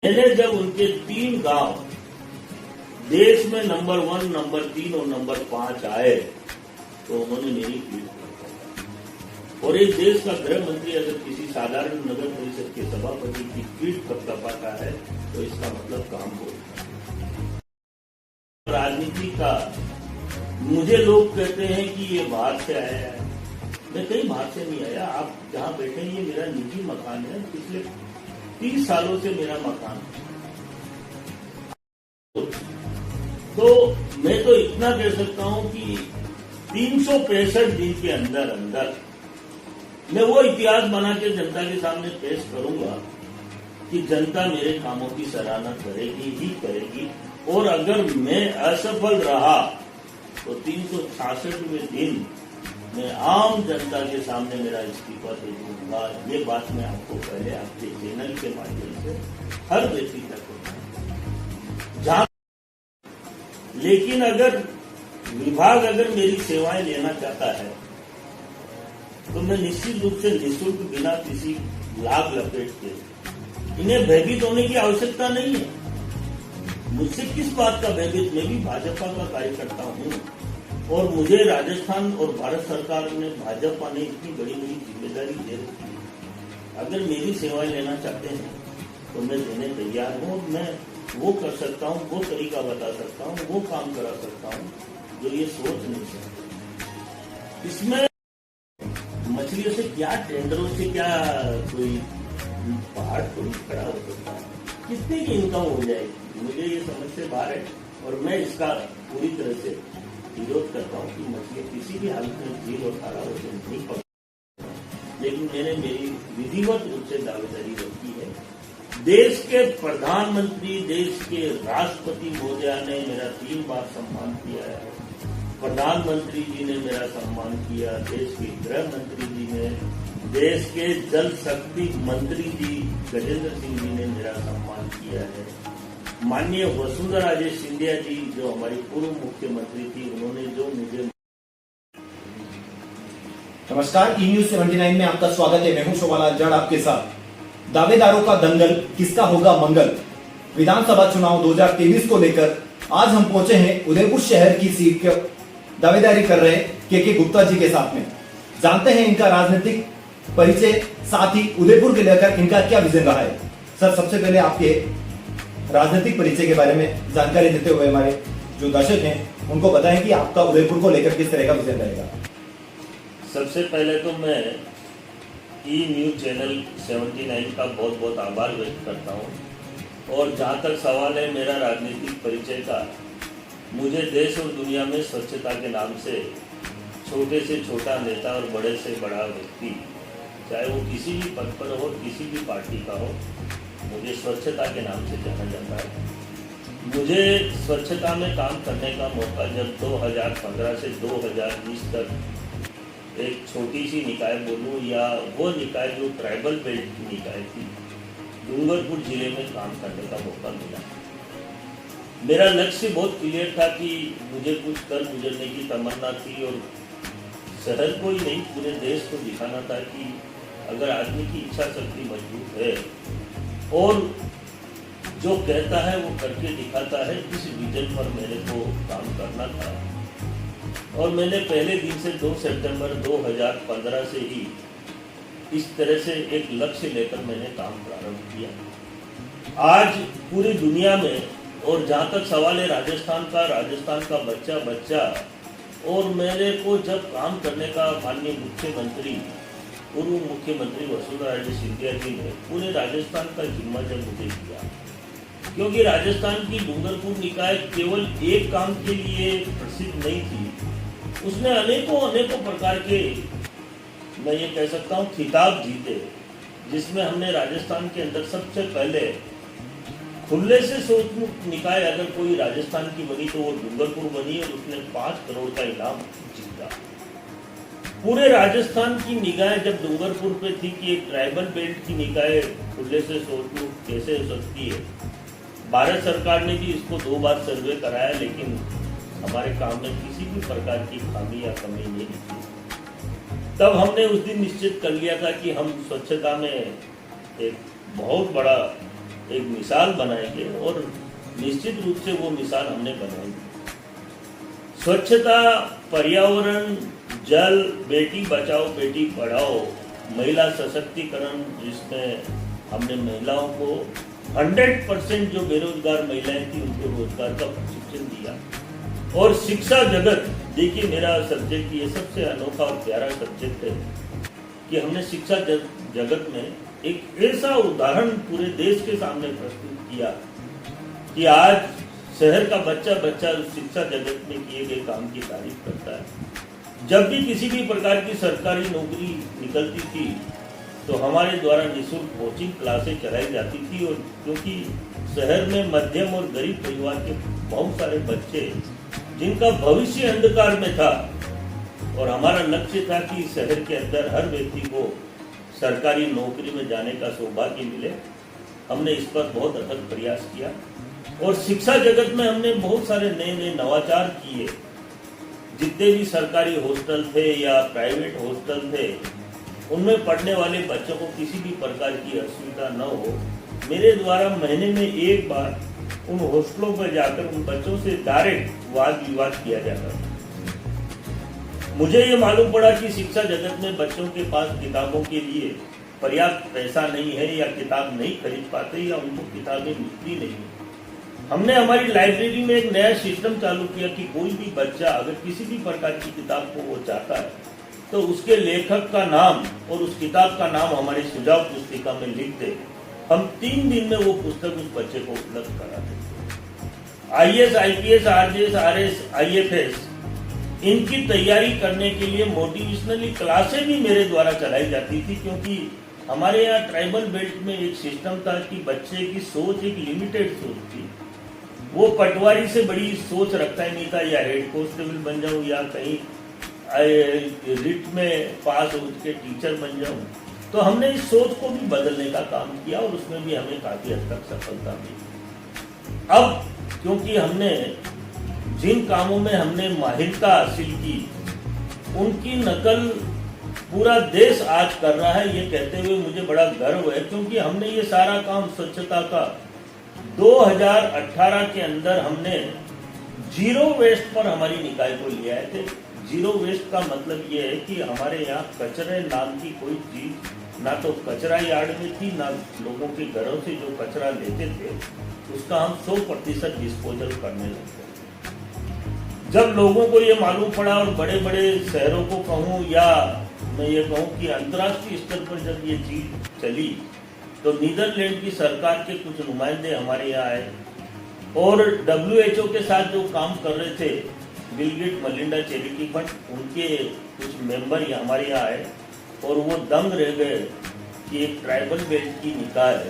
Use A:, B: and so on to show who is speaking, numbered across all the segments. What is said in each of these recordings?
A: मैंने जब उनके 3 गांव देश में नंबर 1, नंबर 3 और नंबर 5 आए तो उन्होंने मेरी ट्वीट कर। और एक देश का गृह मंत्री अगर किसी साधारण नगर परिषद के सभापति की ट्वीट कर पाता है तो इसका मतलब काम हो। राजनीति का मुझे लोग कहते हैं कि ये बाहर से आया है। मैं कहीं बाहर से नहीं आया। आप जहां बैठे हैं ये मेरा निजी मकान है। पिछले 30 सालों से मेरा मकान है। तो मैं तो इतना कह सकता हूं कि 365 दिन के अंदर अंदर मैं वो इतिहास बना के जनता के सामने पेश करूंगा कि जनता मेरे कामों की सराहना करेगी ही करेगी। और अगर मैं असफल रहा तो 366वें दिन मैं आम जनता के सामने मेरा इस्तीफा दे दूंगा। ये बात मैं आपको पहले आपके चैनल के माध्यम से हर व्यक्ति तक जहां, लेकिन अगर विभाग अगर मेरी सेवाएं लेना चाहता है तो मैं निश्चित रूप से निःशुल्क बिना किसी लाभ लपेट के इन्हें भयभीत होने की आवश्यकता नहीं है। मुझसे किस बात का भयभीत? मैं भी भाजपा का कार्यकर्ता हूं और मुझे राजस्थान और भारत सरकार ने भाजपा ने इतनी बड़ी बड़ी जिम्मेदारी दे रखी है। अगर मेरी सेवाएं लेना चाहते हैं तो मैं देने तैयार हूं। मैं वो कर सकता हूं, वो तरीका बता सकता हूं, वो काम करा सकता हूं जो ये सोच नहीं सकते। इसमें मछलियों से क्या, टेंडरों से क्या कोई पहाड़ थोड़ी खड़ा हो सकता है? कितने की इनकम हो जाएगी? मुझे ये समझ से बाहर है और मैं इसका पूरी तरह से विरोध करता हूं कि मछली किसी भी हालत में झील और तालाब से नहीं पकड़। लेकिन मैंने मेरी विधिवत रूप से दावेदारी रखी है। देश के प्रधानमंत्री, देश के राष्ट्रपति महोदया ने मेरा 3 बार सम्मान किया है। प्रधानमंत्री जी ने मेरा सम्मान किया। देश के गृह मंत्री जी ने, देश के जल शक्ति मंत्री जी गजेंद्र सिंह जी ने मेरा सम्मान किया है। माननीय वसुंधरा राजे सिंधिया जी जो हमारी पूर्व मुख्यमंत्री थी, उन्होंने जो मुझे।
B: नमस्कार, ई-न्यूज़ 79 में आपका स्वागत है। मैं हूं शोभालाल जाट आपके साथ। दावेदारों का दंगल, किसका होगा मंगल? विधानसभा चुनाव 2023 को लेकर आज हम पहुंचे हैं उदयपुर शहर की सीट के दावेदारी कर रहे के गुप्ता जी के साथ में। जानते हैं इनका राजनीतिक परिचय, साथ ही उदयपुर के लेकर इनका क्या विजन रहा है। सर, सबसे पहले आपके राजनीतिक परिचय के बारे में जानकारी देते हुए हमारे जो दर्शक हैं उनको बताएं कि आपका उदयपुर को लेकर किस तरह का विजन रहेगा।
A: सबसे पहले तो मैं ई-न्यूज़ चैनल 79 का बहुत बहुत आभार व्यक्त करता हूं। और जहां तक सवाल है मेरा राजनीतिक परिचय का, मुझे देश और दुनिया में स्वच्छता के नाम से छोटे से छोटा नेता और बड़े से बड़ा व्यक्ति, चाहे वो किसी भी पद पर हो, किसी भी पार्टी का हो, मुझे स्वच्छता के नाम से जाना जाता है। मुझे स्वच्छता में काम करने का मौका जब 2015 से 2020 तक एक छोटी सी निकाय बोलूं या वो निकाय जो ट्राइबल बेल्ट की निकाय थी, डूंगरपुर जिले में काम करने का मौका मिला। मेरा लक्ष्य बहुत क्लियर था कि मुझे कुछ कर गुजरने की तमन्ना थी और शहर को ही नहीं पूरे देश को दिखाना था कि अगर आदमी की इच्छा शक्ति मजबूत है और जो कहता है वो करके दिखाता है, इस विजन पर मेरे को काम करना था। और मैंने पहले दिन से 2 सितंबर 2015 से ही इस तरह से एक लक्ष्य लेकर मैंने काम प्रारंभ किया। आज पूरी दुनिया में, और जहां तक सवाल है राजस्थान का बच्चा और मेरे को जब काम करने का माननीय मुख्यमंत्री, पूर्व मुख्यमंत्री वसुंधरा राजे सिंधिया जी ने पूरे राजस्थान का जिम्मा जब मुझे दिया, क्योंकि राजस्थान की डूंगरपुर निकाय केवल एक काम के लिए प्रसिद्ध नहीं थी। उसने अनेकों प्रकार के, मैं ये कह सकता हूँ, खिताब जीते, जिसमें हमने राजस्थान के अंदर सबसे पहले खुले से शौचमुक्त निकाय अगर कोई राजस्थान की बनी तो वो डूंगरपुर बनी और उसने 5 करोड़ का इनाम जीता। पूरे राजस्थान की निगाह जब डूंगरपुर पे थी कि एक ट्राइबल बेल्ट की निकाय खुले से शौचमुक्त कैसे हो सकती है। भारत सरकार ने भी इसको 2 बार सर्वे कराया, लेकिन हमारे काम में किसी भी प्रकार की खामी या कमी नहीं थी। तब हमने उस दिन निश्चित कर लिया था कि हम स्वच्छता में एक बहुत बड़ा एक मिसाल बनाएंगे और निश्चित रूप से वो मिसाल हमने बनाएंगे। स्वच्छता, पर्यावरण, जल, बेटी बचाओ बेटी पढ़ाओ, महिला सशक्तिकरण, जिसमें हमने महिलाओं को 100% जो बेरोजगार महिलाएं थी उनको रोजगार का प्रशिक्षण दिया। और शिक्षा जगत, देखिए मेरा सब्जेक्ट ये सबसे अनोखा और प्यारा सब्जेक्ट है कि हमने शिक्षा जगत में एक ऐसा उदाहरण पूरे देश के सामने प्रस्तुत किया कि आज शहर का बच्चा शिक्षा जगत में किए गए काम की तारीफ करता है। जब भी किसी भी प्रकार की सरकारी नौकरी निकलती थी तो हमारे द्वारा निःशुल्क कोचिंग क्लासें चलाई जाती थी। और क्योंकि शहर में मध्यम और गरीब परिवार के बहुत सारे बच्चे जिनका भविष्य अंधकार में था और हमारा लक्ष्य था कि शहर के अंदर हर व्यक्ति को सरकारी नौकरी में जाने का सौभाग्य मिले, हमने इस पर बहुत अथक प्रयास किया। और शिक्षा जगत में हमने बहुत सारे नए नए नवाचार किए। जितने भी सरकारी हॉस्टल थे या प्राइवेट हॉस्टल थे, उनमें पढ़ने वाले बच्चों को किसी भी प्रकार की असुविधा न हो, मेरे द्वारा महीने में एक बार उन हॉस्टलों पर जाकर उन बच्चों से डायरेक्ट वाद विवाद किया जाता था। मुझे ये मालूम पड़ा कि शिक्षा जगत में बच्चों के पास किताबों के लिए पर्याप्त पैसा नहीं है या किताब नहीं खरीद पाते या उनको किताबें मिलती नहीं। हमने हमारी लाइब्रेरी में एक नया सिस्टम चालू किया कि कोई भी बच्चा अगर किसी भी प्रकार की किताब को वो चाहता है तो उसके लेखक का नाम और उस किताब का नाम हमारी सुझाव पुस्तिका में लिख दे। हम 3 दिन में वो पुस्तक उस बच्चे को उपलब्ध करा देते। IAS, IPS, RJS, RS, IFS, इनकी तैयारी करने के लिए मोटिवेशनली क्लासें भी मेरे द्वारा चलाई जाती थी, क्योंकि हमारे यहाँ ट्राइबल बेल्ट में एक सिस्टम था कि बच्चे की सोच एक लिमिटेड सोच थी। वो पटवारी से बड़ी सोच रखता ही नहीं था, या हेड कांस्टेबल बन जाऊं या कहीं रिट में पास हो के टीचर बन जाऊं। तो हमने इस सोच को भी बदलने का काम किया और उसमें भी हमें काफी हद तक सफलता मिली। अब क्योंकि हमने जिन कामों में हमने माहिरता हासिल की उनकी नकल पूरा देश आज कर रहा है, ये कहते हुए मुझे बड़ा गर्व है, क्योंकि हमने ये सारा काम स्वच्छता का 2018 के अंदर हमने जीरो वेस्ट पर हमारी निकाय को ले आए थे। जीरो वेस्ट का मतलब ये है कि हमारे यहाँ कचरे नाम की कोई चीज ना तो कचरा यार्ड में थी, ना लोगों के घरों से जो कचरा लेते थे उसका हम 100% डिस्पोजल करने लगे। जब लोगों को ये मालूम पड़ा और बड़े बड़े शहरों को कहूँ या मैं ये कहूँ कि अंतर्राष्ट्रीय स्तर पर जब ये चीज चली तो नीदरलैंड की सरकार के कुछ नुमाइंदे हमारे यहाँ आए और WHO के साथ जो काम कर रहे थे, Bill Gate Melinda charity fund, उनके कुछ मेंबर हमारे यहाँ आए और वो दंग रह गए कि एक ट्राइबल बेल्ट की निकाय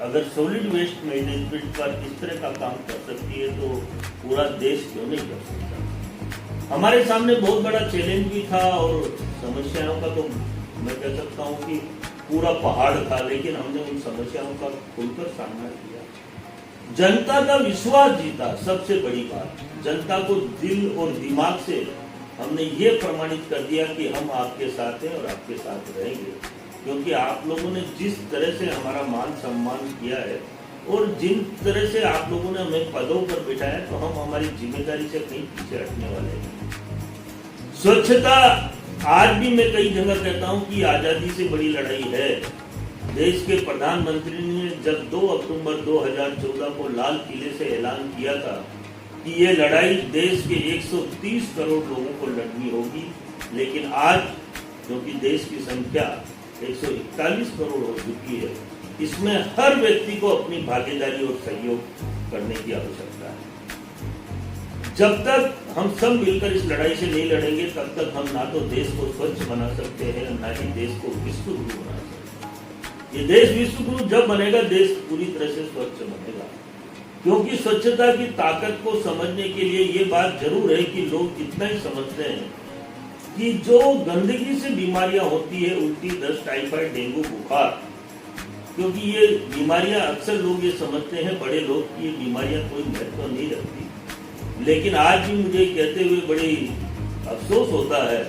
A: अगर सॉलिड वेस्ट मैनेजमेंट पर इस तरह का काम कर सकती है तो पूरा देश क्यों नहीं कर सकता। हमारे सामने बहुत बड़ा चैलेंज भी था और समस्याओं का तो मैं कह सकता हूँ कि पूरा पहाड़ था, लेकिन हमने उन समस्याओं का खुलकर सामना किया। जनता का विश्वास जीता, सबसे बड़ी बात। जनता को दिल और दिमाग से हमने ये प्रमाणित कर दिया कि हम आपके साथ हैं और आपके साथ रहेंगे, क्योंकि आप लोगों ने जिस तरह से हमारा मान सम्मान किया है और जिन तरह से आप लोगों ने हमें पदों पर बिठाया, तो हम हमारी जिम्मेदारी से कहीं पीछे हटने वाले नहीं। स्वच्छता आज भी मैं कई जगह कहता हूं कि आजादी से बड़ी लड़ाई है। देश के प्रधानमंत्री ने जब 2 अक्टूबर 2014 को लाल किले से ऐलान किया था कि ये लड़ाई देश के 130 करोड़ लोगों को लड़नी होगी, लेकिन आज क्योंकि देश की संख्या 141 करोड़ हो चुकी है, इसमें हर व्यक्ति को अपनी भागीदारी और सहयोग करने की आवश्यकता है। जब तक हम सब मिलकर इस लड़ाई से नहीं लड़ेंगे तब तक हम ना तो देश को स्वच्छ बना सकते हैं, ना ही देश को विश्व गुरु बना सकते हैं। ये देश विश्व गुरु जब बनेगा, देश पूरी तरह से स्वच्छ बनेगा। क्योंकि स्वच्छता की ताकत को समझने के लिए ये बात जरूर है कि लोग इतना ही समझते हैं कि जो गंदगी से बीमारियां होती है, उल्टी, दस्त, टाइफाइड, डेंगू, बुखार, क्योंकि ये बीमारियां अक्सर लोग ये समझते हैं, बड़े लोग की ये बीमारियां कोई महत्व नहीं रखती। लेकिन आज भी मुझे कहते हुए बड़ी अफसोस होता है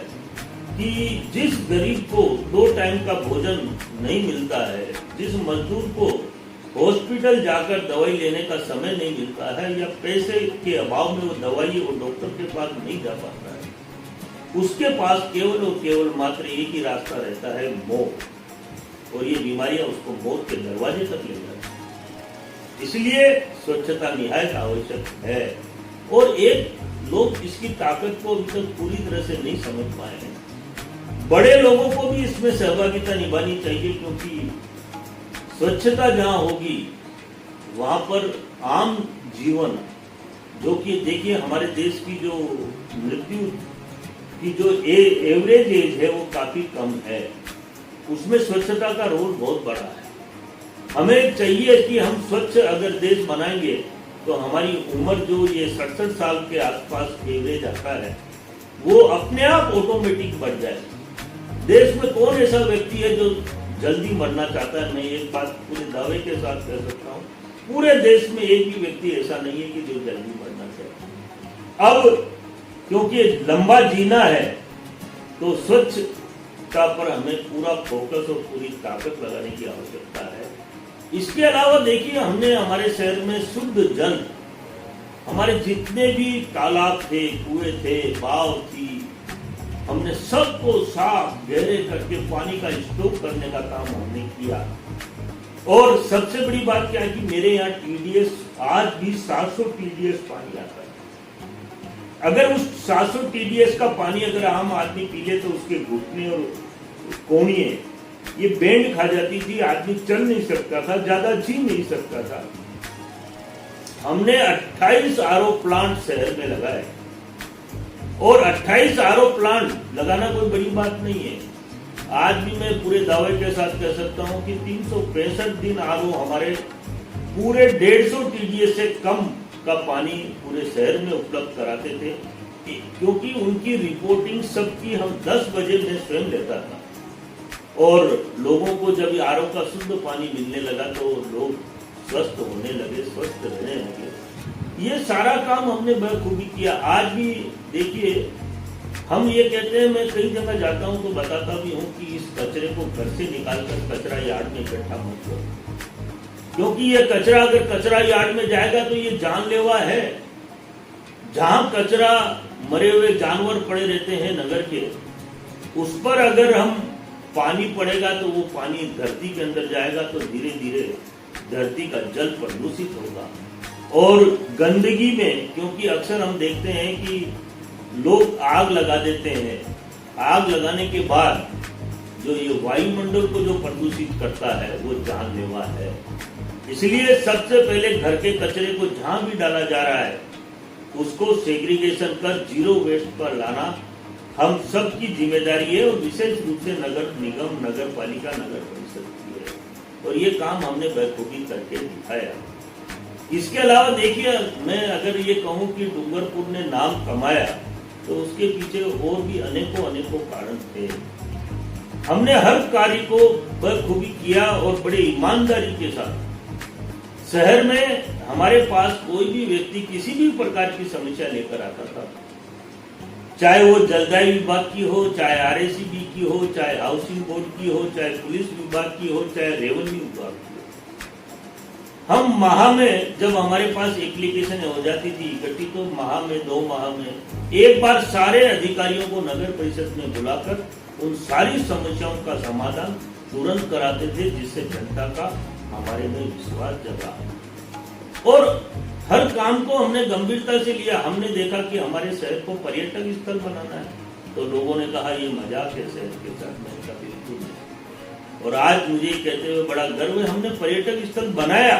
A: कि जिस गरीब को 2 टाइम का भोजन नहीं मिलता है, जिस मजदूर को हॉस्पिटल जाकर दवाई लेने का समय नहीं मिलता है, या पैसे के अभाव में वो दवाई और डॉक्टर के पास नहीं जा पाता है, उसके पास केवल और केवल मात्र एक ही रास्ता रहता है, मौत। और ये बीमारियां उसको मौत के दरवाजे तक ले जाती है। इसलिए स्वच्छता निहायत आवश्यक है, और लोग इसकी ताकत को अभी तक पूरी तरह से नहीं समझ पाए हैं। बड़े लोगों को भी इसमें सहभागिता निभानी चाहिए, क्योंकि स्वच्छता जहां होगी वहां पर आम जीवन, जो कि देखिए हमारे देश की जो मृत्यु की जो एवरेज एज है वो काफी कम है, उसमें स्वच्छता का रोल बहुत बड़ा है। हमें चाहिए कि हम स्वच्छ अगर देश बनाएंगे तो हमारी उम्र जो ये 67 साल के आसपास एवरेज आता है वो अपने आप ऑटोमेटिक बढ़ जाए। देश में कौन ऐसा व्यक्ति है जो जल्दी मरना चाहता है? मैं एक बात पूरे दावे के साथ कह सकता हूँ, पूरे देश में एक भी व्यक्ति ऐसा नहीं है कि जो जल्दी मरना चाहता है। अब क्योंकि लंबा जीना है तो स्वच्छता पर हमें पूरा फोकस और पूरी ताकत लगाने की आवश्यकता है। इसके अलावा देखिए, हमने हमारे शहर में शुद्ध जल, हमारे जितने भी तालाब थे, कुएं थे, बाव थी, हमने सबको साफ गहरे करके पानी का स्टॉक करने का काम हमने किया। और सबसे बड़ी बात क्या है कि मेरे यहाँ टीडीएस आज भी 700 टीडीएस पानी आता है। अगर उस 700 टीडीएस का पानी अगर आम आदमी पी ले तो उसके घुटने और कोहनिये ये बैंड खा जाती थी, आदमी चल नहीं सकता था, ज्यादा जी नहीं सकता था। हमने 28 आरओ प्लांट शहर में लगाए, और 28 आरओ प्लांट लगाना कोई बड़ी बात नहीं है। आज भी मैं पूरे दावे के साथ कह सकता हूं कि 365 दिन आरओ हमारे पूरे 150 टीडीएस से कम का पानी पूरे शहर में उपलब्ध कराते थे, क्योंकि उनकी रिपोर्टिंग सबकी हम 10 बजे में स्वयं लेता था। और लोगों को जब आरओ का शुद्ध पानी मिलने लगा तो लोग स्वस्थ होने लगे, स्वस्थ रहने लगे। ये सारा काम हमने बखूबी किया। आज भी देखिए, हम ये कहते हैं, मैं कई जगह जाता हूं तो बताता भी हूं कि इस कचरे को घर से निकालकर कचरा यार्ड में इकट्ठा मत करो, क्योंकि ये कचरा अगर कचरा यार्ड में जाएगा तो ये जानलेवा है। जहां कचरा, मरे हुए जानवर पड़े रहते हैं नगर के, उस पर अगर हम पानी पड़ेगा तो वो पानी धरती के अंदर जाएगा तो धीरे धीरे धरती का जल प्रदूषित होगा। और गंदगी में, क्योंकि अक्सर हम देखते हैं कि लोग आग लगा देते हैं, आग लगाने के बाद जो ये वायुमंडल को जो प्रदूषित करता है वो जानलेवा है। इसलिए सबसे पहले घर के कचरे को जहां भी डाला जा रहा है उसको सेग्रीगेशन कर जीरो वेस्ट पर लाना हम सबकी जिम्मेदारी है, और विशेष रूप से नगर निगम, नगर पालिका, नगर परिषद की है। और ये काम हमने बखूबी करके दिखाया। इसके अलावा देखिए, मैं अगर ये कहूँ कि डूंगरपुर ने नाम कमाया तो उसके पीछे और भी अनेकों कारण थे। हमने हर कार्य को बखूबी किया और बड़े ईमानदारी के साथ। शहर में हमारे पास कोई भी व्यक्ति किसी भी प्रकार की समस्या लेकर आता था, चाहे वो जलदाय विभाग की हो, चाहे आरएसीबी की हो, चाहे हाउसिंग बोर्ड की हो, चाहे पुलिस विभाग की हो, चाहे रेवेन्यू विभाग की हो। हम माह में, जब हमारे पास एप्लीकेशन हो जाती थी इकट्ठी, तो माह में, 2 माह में एक बार सारे अधिकारियों को नगर परिषद में बुलाकर उन सारी समस्याओं का समाधान तुरंत कराते थे, जिससे जनता का हमारे में विश्वास जगा। और हर काम को हमने गंभीरता से लिया। हमने देखा कि हमारे शहर को पर्यटक स्थल बनाना है, तो लोगों ने कहा ये मजाक है शहर के साथ, मैंने कहा बिल्कुल नहीं। और आज मुझे कहते हुए बड़ा गर्व है, हमने पर्यटक स्थल बनाया।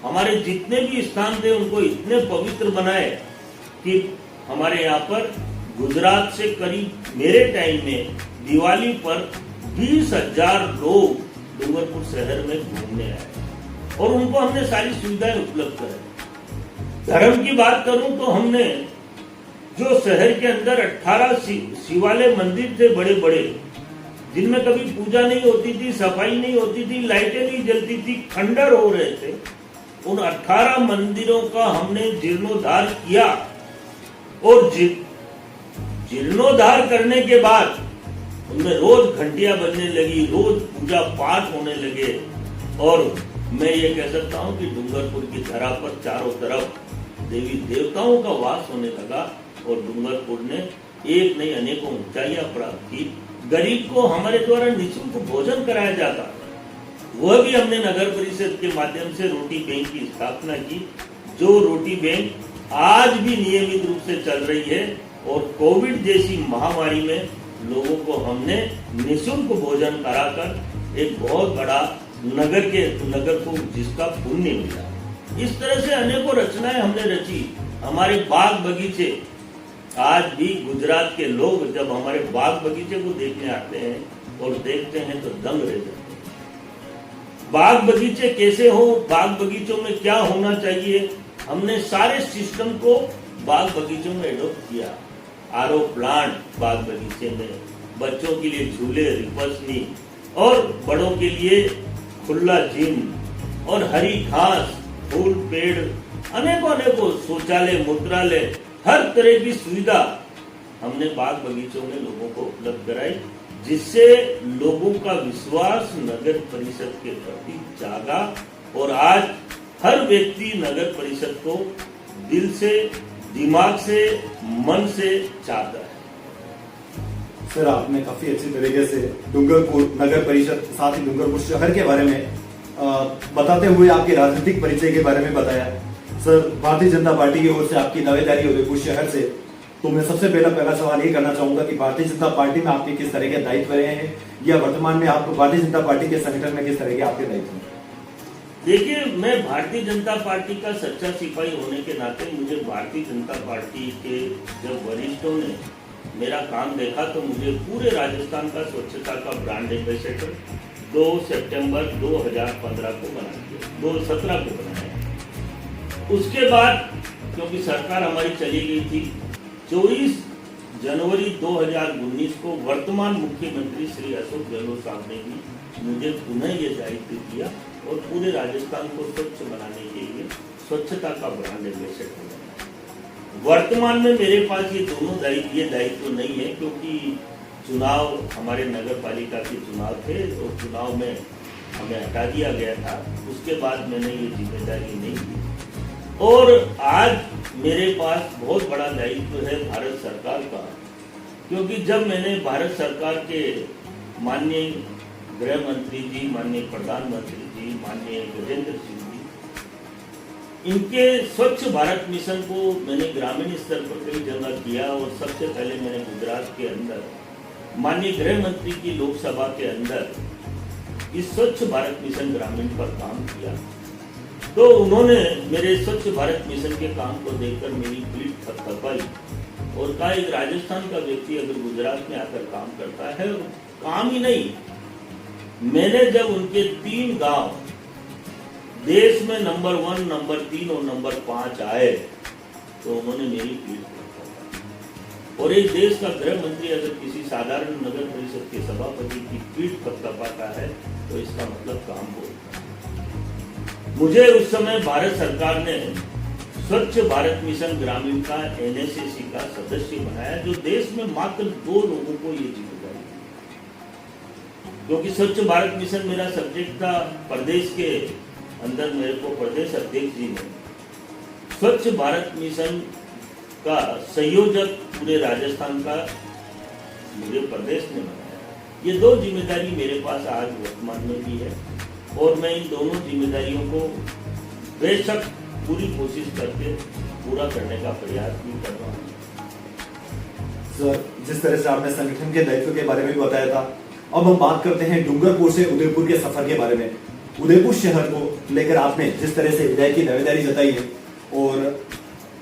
A: हमारे जितने भी स्थान थे उनको इतने पवित्र बनाए कि हमारे यहाँ पर गुजरात से करीब मेरे टाइम में दिवाली पर 20,000 लोग डूंगरपुर शहर में घूमने आए, और उनको हमने सारी सुविधाएं उपलब्ध कराई। धर्म की बात करूं तो हमने जो शहर के अंदर 18 शिवालय मंदिर थे बड़े बड़े, जिनमें कभी पूजा नहीं होती थी, सफाई नहीं होती थी, लाइटें नहीं जलती थी, खंडर हो रहे थे, उन 18 मंदिरों का हमने जीर्णोद्धार किया। और जीर्णोद्धार करने के बाद उनमें रोज घंटियां बजने लगी, रोज पूजा पाठ होने लगे, और मैं ये कह सकता हूँ कि डूंगरपुर की धरा पर चारों तरफ देवी देवताओं का वास होने लगा और डूंगरपुर ने एक नहीं अनेकों ऊंचाइयां प्राप्त की। गरीब को हमारे द्वारा निःशुल्क भोजन कराया जाता, वह भी हमने नगर परिषद के माध्यम से रोटी बैंक की स्थापना की, जो रोटी बैंक आज भी नियमित रूप से चल रही है। और कोविड जैसी महामारी में लोगों को हमने निःशुल्क भोजन कराकर एक बहुत बड़ा नगर को जिसका पुण्य मिला। इस तरह से अनेकों रचनाएं हमने रची। हमारे बाग बगीचे, आज भी गुजरात के लोग जब हमारे बाग बगीचे को देखने आते हैं और देखते हैं तो दंग रह जाते हैं। बाग बगीचे कैसे हो, बाग बगीचों में क्या होना चाहिए, हमने सारे सिस्टम को बाग बगीचों में एडॉप्ट किया। आरओ प्लांट बाग बगीचे में, बच्चों के लिए झूले, रिपसनी और बड़ों के लिए खुला जिम और हरी घास, फूल, पेड़, अनेकों शौचालय, मूत्रालय, हर तरह की सुविधा हमने बाग बगीचों में लोगों को उपलब्ध कराई, जिससे लोगों का विश्वास नगर परिषद के प्रति जागा और आज हर व्यक्ति नगर परिषद को दिल से, दिमाग से, मन से चाहता है।
B: सर, आपने काफी अच्छी तरीके से डूंगरपुर नगर परिषद, साथ ही डूंगरपुर शहर के बारे में बताते हुए आपके राजनीतिक परिचय के बारे में बताया। सर, भारतीय जनता पार्टी की ओर से आपकी दावेदारी उदयपुर शहर से, तो मैं सबसे पहला सवाल ये करना चाहूंगा कि भारतीय जनता पार्टी में आपके किस तरह के दायित्व रहे हैं, या वर्तमान में आप भारतीय जनता पार्टी के संगठन में किस तरह के आपके दायित्व हैं?
A: देखिए, मैं भारतीय जनता पार्टी का सच्चा सिपाही होने के नाते मुझे भारतीय जनता पार्टी के जब वरिष्ठों ने मेरा काम देखा तो मुझे पूरे राजस्थान का स्वच्छता का ब्रांड एम्बेसडर 2 सितंबर 2015 को बना दिया, 2017 को बनाया। उसके बाद क्योंकि सरकार हमारी चली गई थी, 24 जनवरी 2019 को वर्तमान मुख्यमंत्री श्री अशोक गहलोत साहब ने भी मुझे पुनः ये दायित्व दिया और पूरे राजस्थान को स्वच्छ बनाने के लिए स्वच्छता का ब्रांड एम्बेसडर बनाया। वर्तमान में मेरे पास ये दोनों दायित्व नहीं है, क्योंकि चुनाव, हमारे नगर पालिका के चुनाव थे और चुनाव में हमें हटा दिया गया था। उसके बाद मैंने ये जिम्मेदारी नहीं ली और आज मेरे पास बहुत बड़ा दायित्व है भारत सरकार का, क्योंकि जब मैंने भारत सरकार के माननीय गृह मंत्री जी, माननीय प्रधानमंत्री जी, माननीय गजेंद्र सिंह जी, इनके स्वच्छ भारत मिशन को मैंने ग्रामीण स्तर पर कई जगह किया और सबसे पहले मैंने गुजरात के अंदर माननीय गृह मंत्री की लोकसभा के अंदर इस स्वच्छ भारत मिशन ग्रामीण पर काम किया। तो उन्होंने मेरे स्वच्छ भारत मिशन के काम को देखकर मेरी पीठ थपथपाई और कहा, एक राजस्थान का व्यक्ति अगर गुजरात में आकर काम करता है, काम ही नहीं, मैंने जब उनके 3 गांव देश में नंबर 1, नंबर 3 और नंबर 5 आए तो उन्होंने मेरी पीठ थपथपाई। और एक देश का गृह मंत्री अगर किसी साधारण नगर परिषद के सभापति की पीठ थपथपाता है तो इसका मतलब काम बोलता है। मुझे उस समय भारत सरकार ने स्वच्छ भारत मिशन ग्रामीण का एनएसएसी का सदस्य बनाया, जो देश में मात्र 2 लोगों को ये जिम्मेदारी, क्योंकि स्वच्छ भारत मिशन मेरा सब्जेक्ट था। प्रदेश के अंदर मेरे को प्रदेश अध्यक्ष जी ने स्वच्छ भारत मिशन का संयोजक पूरे राजस्थान का मुझे प्रदेश ने बनाया। ये 2 जिम्मेदारी मेरे पास आज वर्तमान में भी है और मैं इन दोनों जिम्मेदारियों को बेशक पूरी कोशिश करके पूरा करने का प्रयास भी कर रहा हूँ।
B: सर, जिस तरह से आपने संगठन के दायित्व के बारे में भी बताया था, अब हम बात करते हैं डूंगरपुर से उदयपुर के सफर के बारे में। उदयपुर शहर को लेकर आपने जिस तरह से विधायक की दावेदारी जताई है और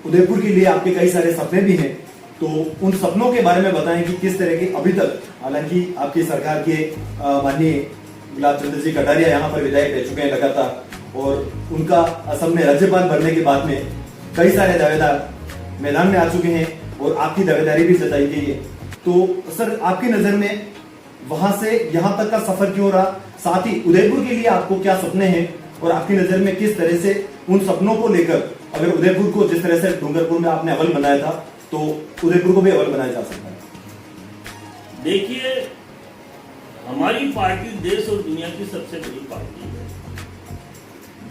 B: उदयपुर के लिए आपके कई सारे सपने भी हैं, तो उन सपनों के बारे में बताएं कि किस तरह के अभी तक, हालांकि आपकी सरकार के माननीय गुलाब चंद्र जी कटारिया यहाँ पर विधायक रह चुके हैं लगातार, और उनका असम में राज्यपाल बनने के बाद में कई सारे दावेदार मैदान में आ चुके हैं और आपकी दावेदारी भी जताई गई है। तो सर, आपकी नजर में वहां से यहाँ तक का सफर क्यों रहा, साथ ही उदयपुर के लिए आपको क्या सपने हैं और आपकी नजर में किस तरह से उन सपनों को लेकर, अगर उदयपुर को जिस तरह से डूंगरपुर में आपने अव्वल बनाया था तो उदयपुर को भी अव्वल बनाया जा सकता है?
A: देखिए, हमारी पार्टी देश और दुनिया की सबसे बड़ी पार्टी है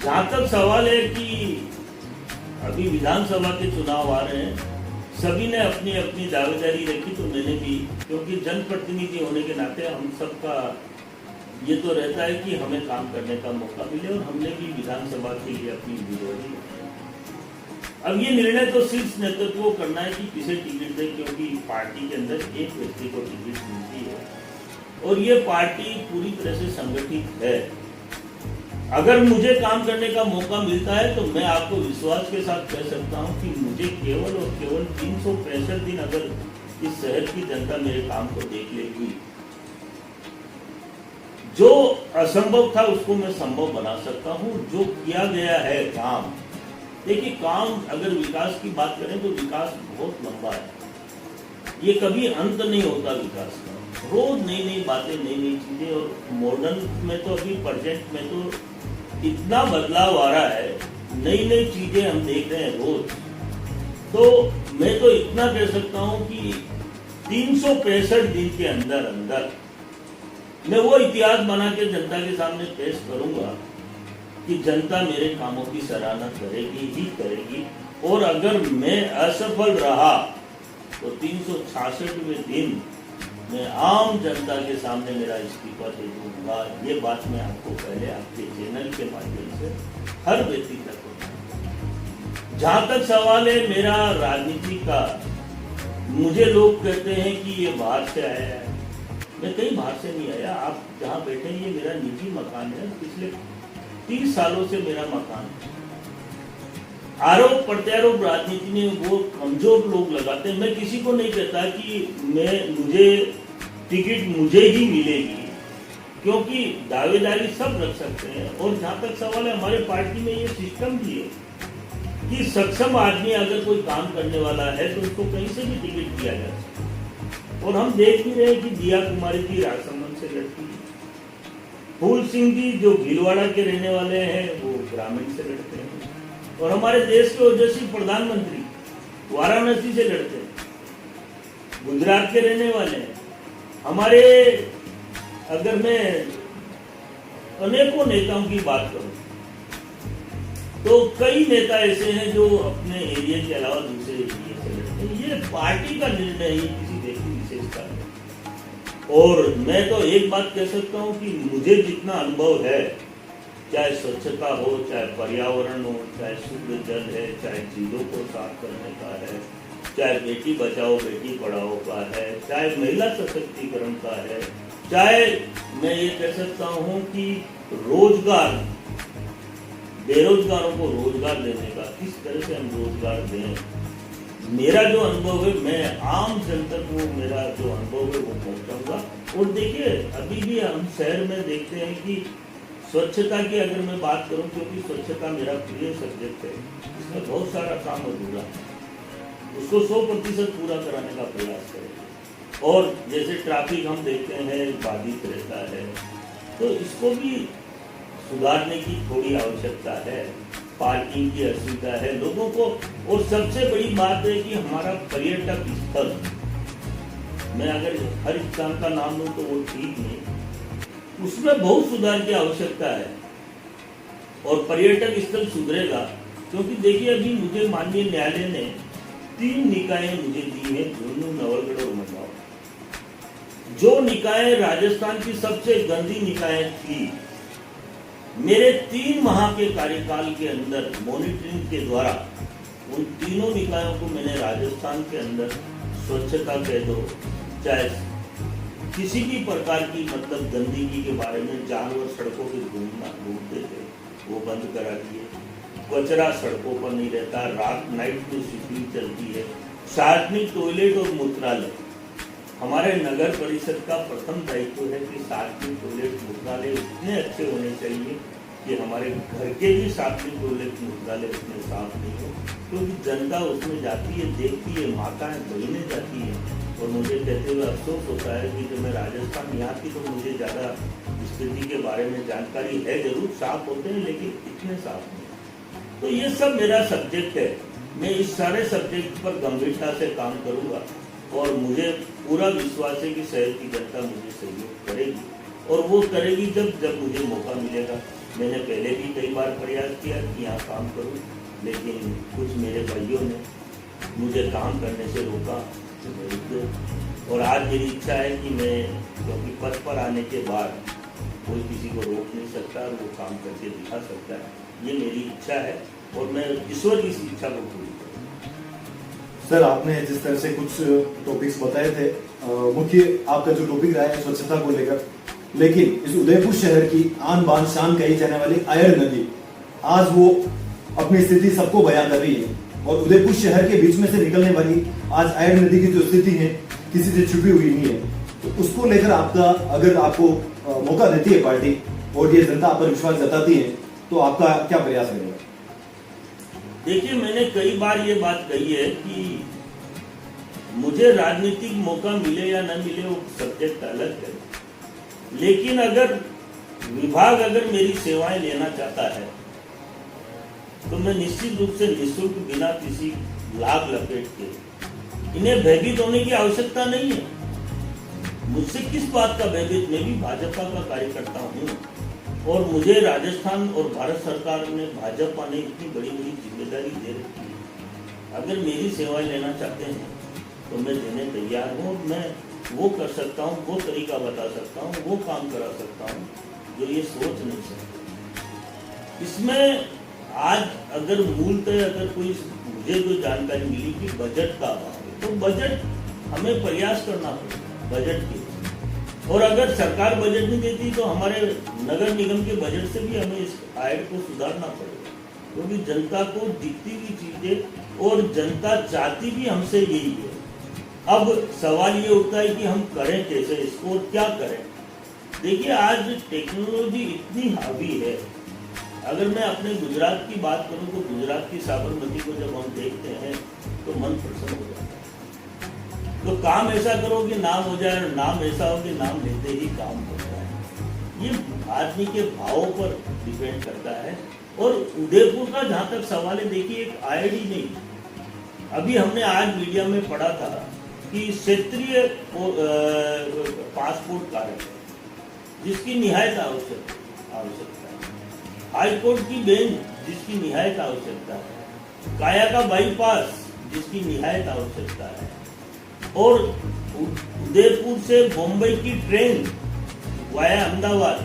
A: जहां तक सवाल है कि अभी विधानसभा के चुनाव आ रहे हैं, सभी ने अपनी अपनी दावेदारी रखी, तो मैंने भी, क्योंकि जनप्रतिनिधि होने के नाते हम सबका ये तो रहता है कि हमें काम करने का मौका मिले, और हमने भी विधानसभा के लिए अपनी उम्मीदवारी रखी। अब ये निर्णय तो शीर्ष नेतृत्व को करना है कि किसे टिकट दे, क्योंकि पार्टी के अंदर एक व्यक्ति को टिकट मिलती है और ये पार्टी पूरी तरह से संगठित है। अगर मुझे काम करने का मौका मिलता है तो मैं आपको विश्वास के साथ कह सकता हूं कि मुझे केवल और केवल 365 दिन अगर इस शहर की जनता मेरे काम को देख लेगी, जो असंभव था उसको मैं संभव बना सकता हूं। जो किया गया है काम, देखिए काम, अगर विकास की बात करें तो विकास बहुत लंबा है, ये कभी अंत नहीं होता विकास का। रोज नई नई बातें, नई नई चीजें, और मॉडर्न में तो अभी प्रेजेंट में तो इतना बदलाव आ रहा है, नई नई चीजें हम देख रहे हैं रोज। तो मैं तो इतना कह सकता हूं कि 365 दिन के अंदर अंदर मैं वो इतिहास बना के जनता के सामने पेश करूंगा कि जनता मेरे कामों की सराहना करेगी ही करेगी। और अगर मैं असफल रहा तो 366वें दिन मैं आम जनता के सामने मेरा इस्तीफा दे दूंगा। ये बात मैं आपको पहले आपके चैनल के माध्यम से हर व्यक्ति तक बताऊंगा। जहां तक सवाल है मेरा राजनीति का, मुझे लोग कहते हैं कि ये बाहर से आया है, मैं कहीं बाहर से नहीं आया। आप जहां बैठे हैं ये मेरा निजी मकान है, पिछले 30 सालों से मेरा मकान है। आरोप प्रत्यारोप राजनीति में वो कमजोर लोग लगाते हैं। मैं किसी को नहीं कहता कि मुझे टिकट मुझे ही मिलेगी, क्योंकि दावेदारी सब रख सकते हैं। और जहां तक सवाल है, हमारे पार्टी में ये सिस्टम भी है कि सक्षम आदमी अगर कोई काम करने वाला है तो उसको कहीं से भी टिकट दिया जा सकता है। और हम देख भी रहे हैं कि दिया कुमारी जी राजसमंद से लड़ती है, फूल सिंह जी जो भीलवाड़ा के रहने वाले हैं वो ग्रामीण से लड़ते हैं, और हमारे देश के ओजस्वी प्रधानमंत्री वाराणसी से लड़ते हैं, गुजरात के रहने वाले हैं। हमारे, अगर मैं अनेकों नेताओं की बात करूं तो कई नेता ऐसे हैं जो अपने एरिया के अलावा दूसरे एरिया से लड़ते हैं। ये पार्टी का निर्णय है, किसी देश की विशेषता है। और मैं तो एक बात कह सकता हूं कि मुझे जितना अनुभव है, चाहे स्वच्छता हो, चाहे पर्यावरण हो, चाहे शुद्ध जल है, चाहे झीलों को साफ करने का है, चाहे बेटी बचाओ बेटी पढ़ाओ का है, चाहे महिला सशक्तिकरण का है, चाहे मैं ये कह सकता हूँ कि रोजगार, बेरोजगारों को रोजगार देने का, किस तरह से हम रोजगार दें। मेरा जो अनुभव है, मैं आम जनता को मेरा जो अनुभव है वो पहुंचाऊंगा। और देखिए अभी भी हम शहर में देखते हैं कि स्वच्छता की अगर मैं बात करूं, क्योंकि स्वच्छता मेरा प्रिय सब्जेक्ट है, इसमें बहुत सारा काम अधूरा है, उसको 100% पूरा कराने का प्रयास करें। और जैसे ट्रैफिक हम देखते हैं बाधित रहता है, तो इसको भी सुधारने की थोड़ी आवश्यकता है। पार्किंग की असुविधा है लोगों को, और सबसे बड़ी बात है कि हमारा पर्यटक स्थल, मैं अगर हर स्थान का नाम लूं तो वो ठीक नहीं, उसमें बहुत सुधार की आवश्यकता है। और पर्यटक स्थल सुधरेगा, क्योंकि देखिए अभी मुझे माननीय न्यायालय ने 3 निकाय मुझे दी है, झुंझुनू, नवलगढ़ और उमरगांव। जो निकाय राजस्थान की सबसे गंदी निकाय थी, मेरे 3 माह के कार्यकाल के अंदर मॉनिटरिंग के द्वारा उन तीनों निकायों को मैंने राजस्थान के अंदर स्वच्छता कह दो, चाहे किसी भी प्रकार की मतलब गंदगी के बारे में, जानवर सड़कों पे घूमते थे वो बंद करा दिए, कचरा सड़कों पर नहीं रहता, रात नाइट में स्वीपिंग चलती है, सार्वजनिक टॉयलेट और मूत्रालय, हमारे नगर परिषद का प्रथम दायित्व है कि सार्वजनिक टॉयलेट मूत्रालय इतने अच्छे होने चाहिए कि हमारे घर के भी सार्वजनिक टॉयलेट मूत्रालय उतने साफ नहीं हो, क्योंकि जनता उसमें जाती है, देखती है, माताएं बहनें जाती है। और मुझे कहते हुए अफसोस होता है कि जब मैं राजस्थान यहाँ की, तो मुझे ज़्यादा स्थिति के बारे में जानकारी है, जरूर साफ होते हैं लेकिन इतने साफ नहीं। तो ये सब मेरा सब्जेक्ट है, मैं इस सारे सब्जेक्ट पर गंभीरता से काम करूँगा, और मुझे पूरा विश्वास है कि शहर की जनता मुझे सहयोग करेगी, और वो करेगी जब मुझे मौका मिलेगा। मैंने पहले भी कई बार प्रयास किया कि यहाँ काम करूँ, लेकिन कुछ मेरे भाइयों ने मुझे काम करने से रोका तो मैं रुक गया। और आज मेरी इच्छा है कि मैं, क्योंकि पद पर आने के बाद कोई किसी को रोक नहीं सकता और वो काम करके दिखा सकता है, ये मेरी इच्छा है और मैं ईश्वर की इस इच्छा को पूरी करूँ।
B: सर, आपने जिस तरह से कुछ टॉपिक्स बताए थे, मुख्य आपका जो टॉपिक रहा है स्वच्छता को लेकर, लेकिन इस उदयपुर शहर की आन बान शान कही जाने वाली आयर नदी आज वो अपनी स्थिति सबको बयां कर रही है। और उदयपुर शहर के बीच में से निकलने वाली आज आयर नदी की जो स्थिति है किसी से छुपी हुई नहीं है। तो उसको लेकर आपका, अगर आपको मौका देती है पार्टी और ये जनता आप पर विश्वास जताती है, तो आपका क्या प्रयास रहेगा?
A: देखिए, मैंने कई बार ये बात कही है कि मुझे राजनीतिक मौका मिले या न मिले वो सब्जेक्ट अलग है, लेकिन अगर विभाग मेरी सेवाएं लेना चाहता है तो मैं निश्चित रूप से निःशुल्क, बिना किसी लाभ लपेट के, इन्हें भयभीत होने की आवश्यकता नहीं है। मुझसे किस बात का भयभीत? मैं भी भाजपा का कार्यकर्ता हूँ और मुझे राजस्थान और भारत सरकार ने, भाजपा ने इतनी बड़ी बड़ी जिम्मेदारी दे रखी है। अगर मेरी सेवाएं लेना चाहते हैं तो मैं देने तैयार हूँ। मैं वो कर सकता हूँ, वो तरीका बता सकता हूँ, वो काम करा सकता हूँ जो ये सोच नहीं सकते। इसमें आज अगर मूलतः अगर कोई मुझे जो जानकारी मिली कि बजट का अभाव है, तो बजट हमें प्रयास करना पड़ेगा बजट के। और अगर सरकार बजट नहीं देती तो हमारे नगर निगम के बजट से भी हमें इस आय को सुधारना पड़ेगा, क्योंकि जनता को दिखती हुई चीजें और जनता चाहती भी हमसे यही है। अब सवाल ये उठता है कि हम करें कैसे इसको और क्या करें। देखिए, आज टेक्नोलॉजी इतनी हावी है। अगर मैं अपने गुजरात की बात करूं तो गुजरात की साबरमती को जब हम देखते हैं तो मन प्रसन्न हो जाता है। तो काम ऐसा करो कि नाम हो जाए, और नाम ऐसा हो कि नाम लेते ही काम हो जाए। ये आदमी के भावों पर डिपेंड करता है। और उदयपुर का जहां तक सवाल है, देखिए, एक आईडी नहीं। अभी हमने आज मीडिया में पढ़ा था कि क्षेत्रीय पासपोर्ट कार्य जिसकी निहायत आवश्यकता है, हाई कोर्ट की बेंच जिसकी निहायत आवश्यकता है, काया का बाईपास जिसकी निहायत आवश्यकता है, और उदयपुर से मुंबई की ट्रेन वाया अहमदाबाद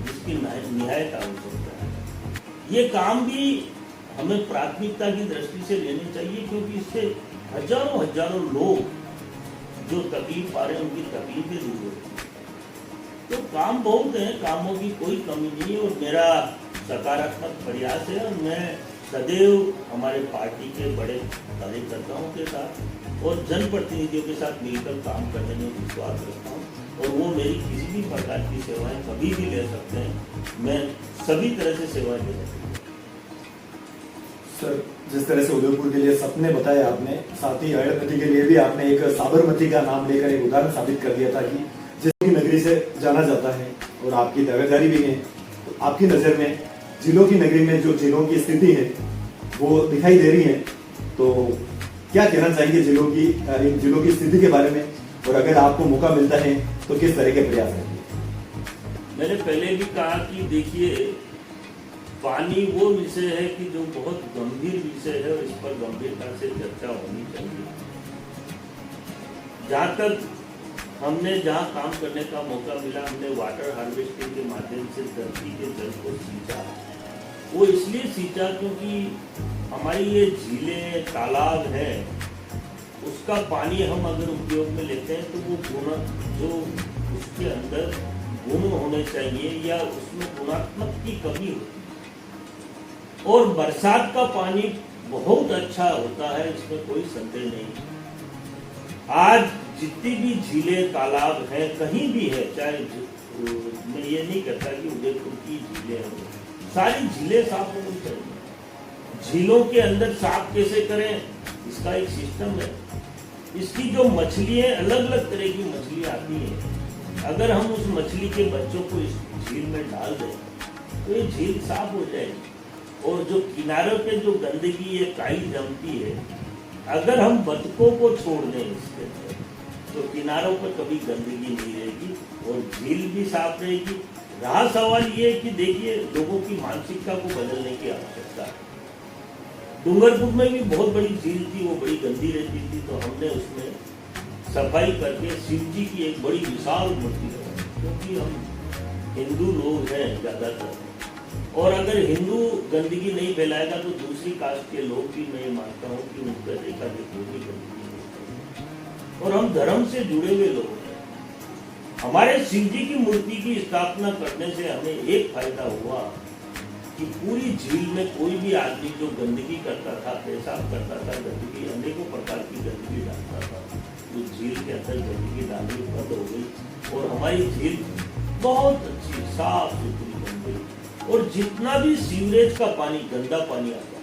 A: जिसकी निहायत आवश्यकता है। ये काम भी हमें प्राथमिकता की दृष्टि से लेनी चाहिए, क्योंकि इससे हजारों हजारों लोग जो तकलीफ पा रहे हैं उनकी तकलीफें दूर होती है। तो काम बहुत है, कामों की कोई कमी नहीं है और मेरा सकारात्मक प्रयास है। और मैं सदैव हमारे पार्टी के बड़े कार्यकर्ताओं के साथ और जनप्रतिनिधियों के साथ मिलकर काम करने में विश्वास रखता हूँ और वो मेरी किसी भी प्रकार की सेवाएं कभी भी ले सकते हैं। मैं सभी तरह से सेवाएं दे सकता हूँ।
B: सर, जिस तरह से उदयपुर के लिए सपने बताए आपने, साथ ही आयर नदी के लिए भी आपने एक साबरमती का नाम लेकर एक उदाहरण साबित कर दिया था कि जिसकी नगरी से जाना जाता है और आपकी दावेदारी भी है। तो आपकी नजर में जिलों की नगरी में जो जिलों की स्थिति है वो दिखाई दे रही है, तो क्या कहना चाहिए जिलों की स्थिति के बारे में, और अगर आपको मौका मिलता है तो किस तरह के प्रयास करेंगे?
A: मैंने पहले भी कहा कि देखिए, पानी वो विषय है कि जो बहुत गंभीर विषय है और इस पर गंभीरता से चर्चा होनी चाहिए। जहाँ तक हमने जहाँ काम करने का मौका मिला, हमने वाटर हार्वेस्टिंग के माध्यम से धरती के जल को सींचा। वो इसलिए सींचा क्योंकि हमारी ये झीलें, तालाब हैं, उसका पानी हम अगर उपयोग में लेते हैं तो वो गुण जो उसके अंदर गुण होने चाहिए या उसमें गुणात्मक की कमी होती है। और बरसात का पानी बहुत अच्छा होता है, इसमें कोई संदेह नहीं। आज जितनी भी झीलें, तालाब हैं, कहीं भी है, चाहे मैं ये नहीं कहता कि उदयपुर की झीलें हैं, सारी झीलें साफ होनी चाहिए। झीलों के अंदर साफ कैसे करें, इसका एक सिस्टम है। इसकी जो मछलियां, अलग अलग तरह की मछलियां आती हैं, अगर हम उस मछली के बच्चों को इस झील में डाल दें तो ये झील साफ हो जाएगी। और जो किनारों पे जो गंदगी है, काई जमती है, अगर हम बतखों को छोड़ दें इसके अंदर तो किनारों पर कभी गंदगी नहीं रहेगी और झील भी साफ रहेगी, रहा सवाल ये कि देखिए, लोगों की मानसिकता को बदलने की आवश्यकता है। डूंगरपुर में भी बहुत बड़ी झील थी, वो बड़ी गंदी रहती थी, तो हमने उसमें सफाई करके शिव जी की एक बड़ी विशाल मूर्ति लगाई, क्योंकि हम हिंदू लोग हैं ज्यादातर, और अगर हिंदू गंदगी नहीं फैलाएगा तो दूसरी कास्ट के लोग भी, मैं मानता हूँ कि उनका देखा देखी गंदगी नहीं फैलाएगी। और हम धर्म से जुड़े हुए लोग हैं। हमारे शिव जी की मूर्ति की स्थापना करने से हमें एक फायदा हुआ कि पूरी झील में कोई भी आदमी जो गंदगी करता था, पेशाब करता था, गंदगी अनेकों प्रकार की गंदगी डालता था, तो झील के अंदर गंदगी डालनी बंद हो गई और हमारी झील बहुत अच्छी साफ सुथरी बन गई। और जितना भी सीवरेज का पानी, गंदा पानी आता,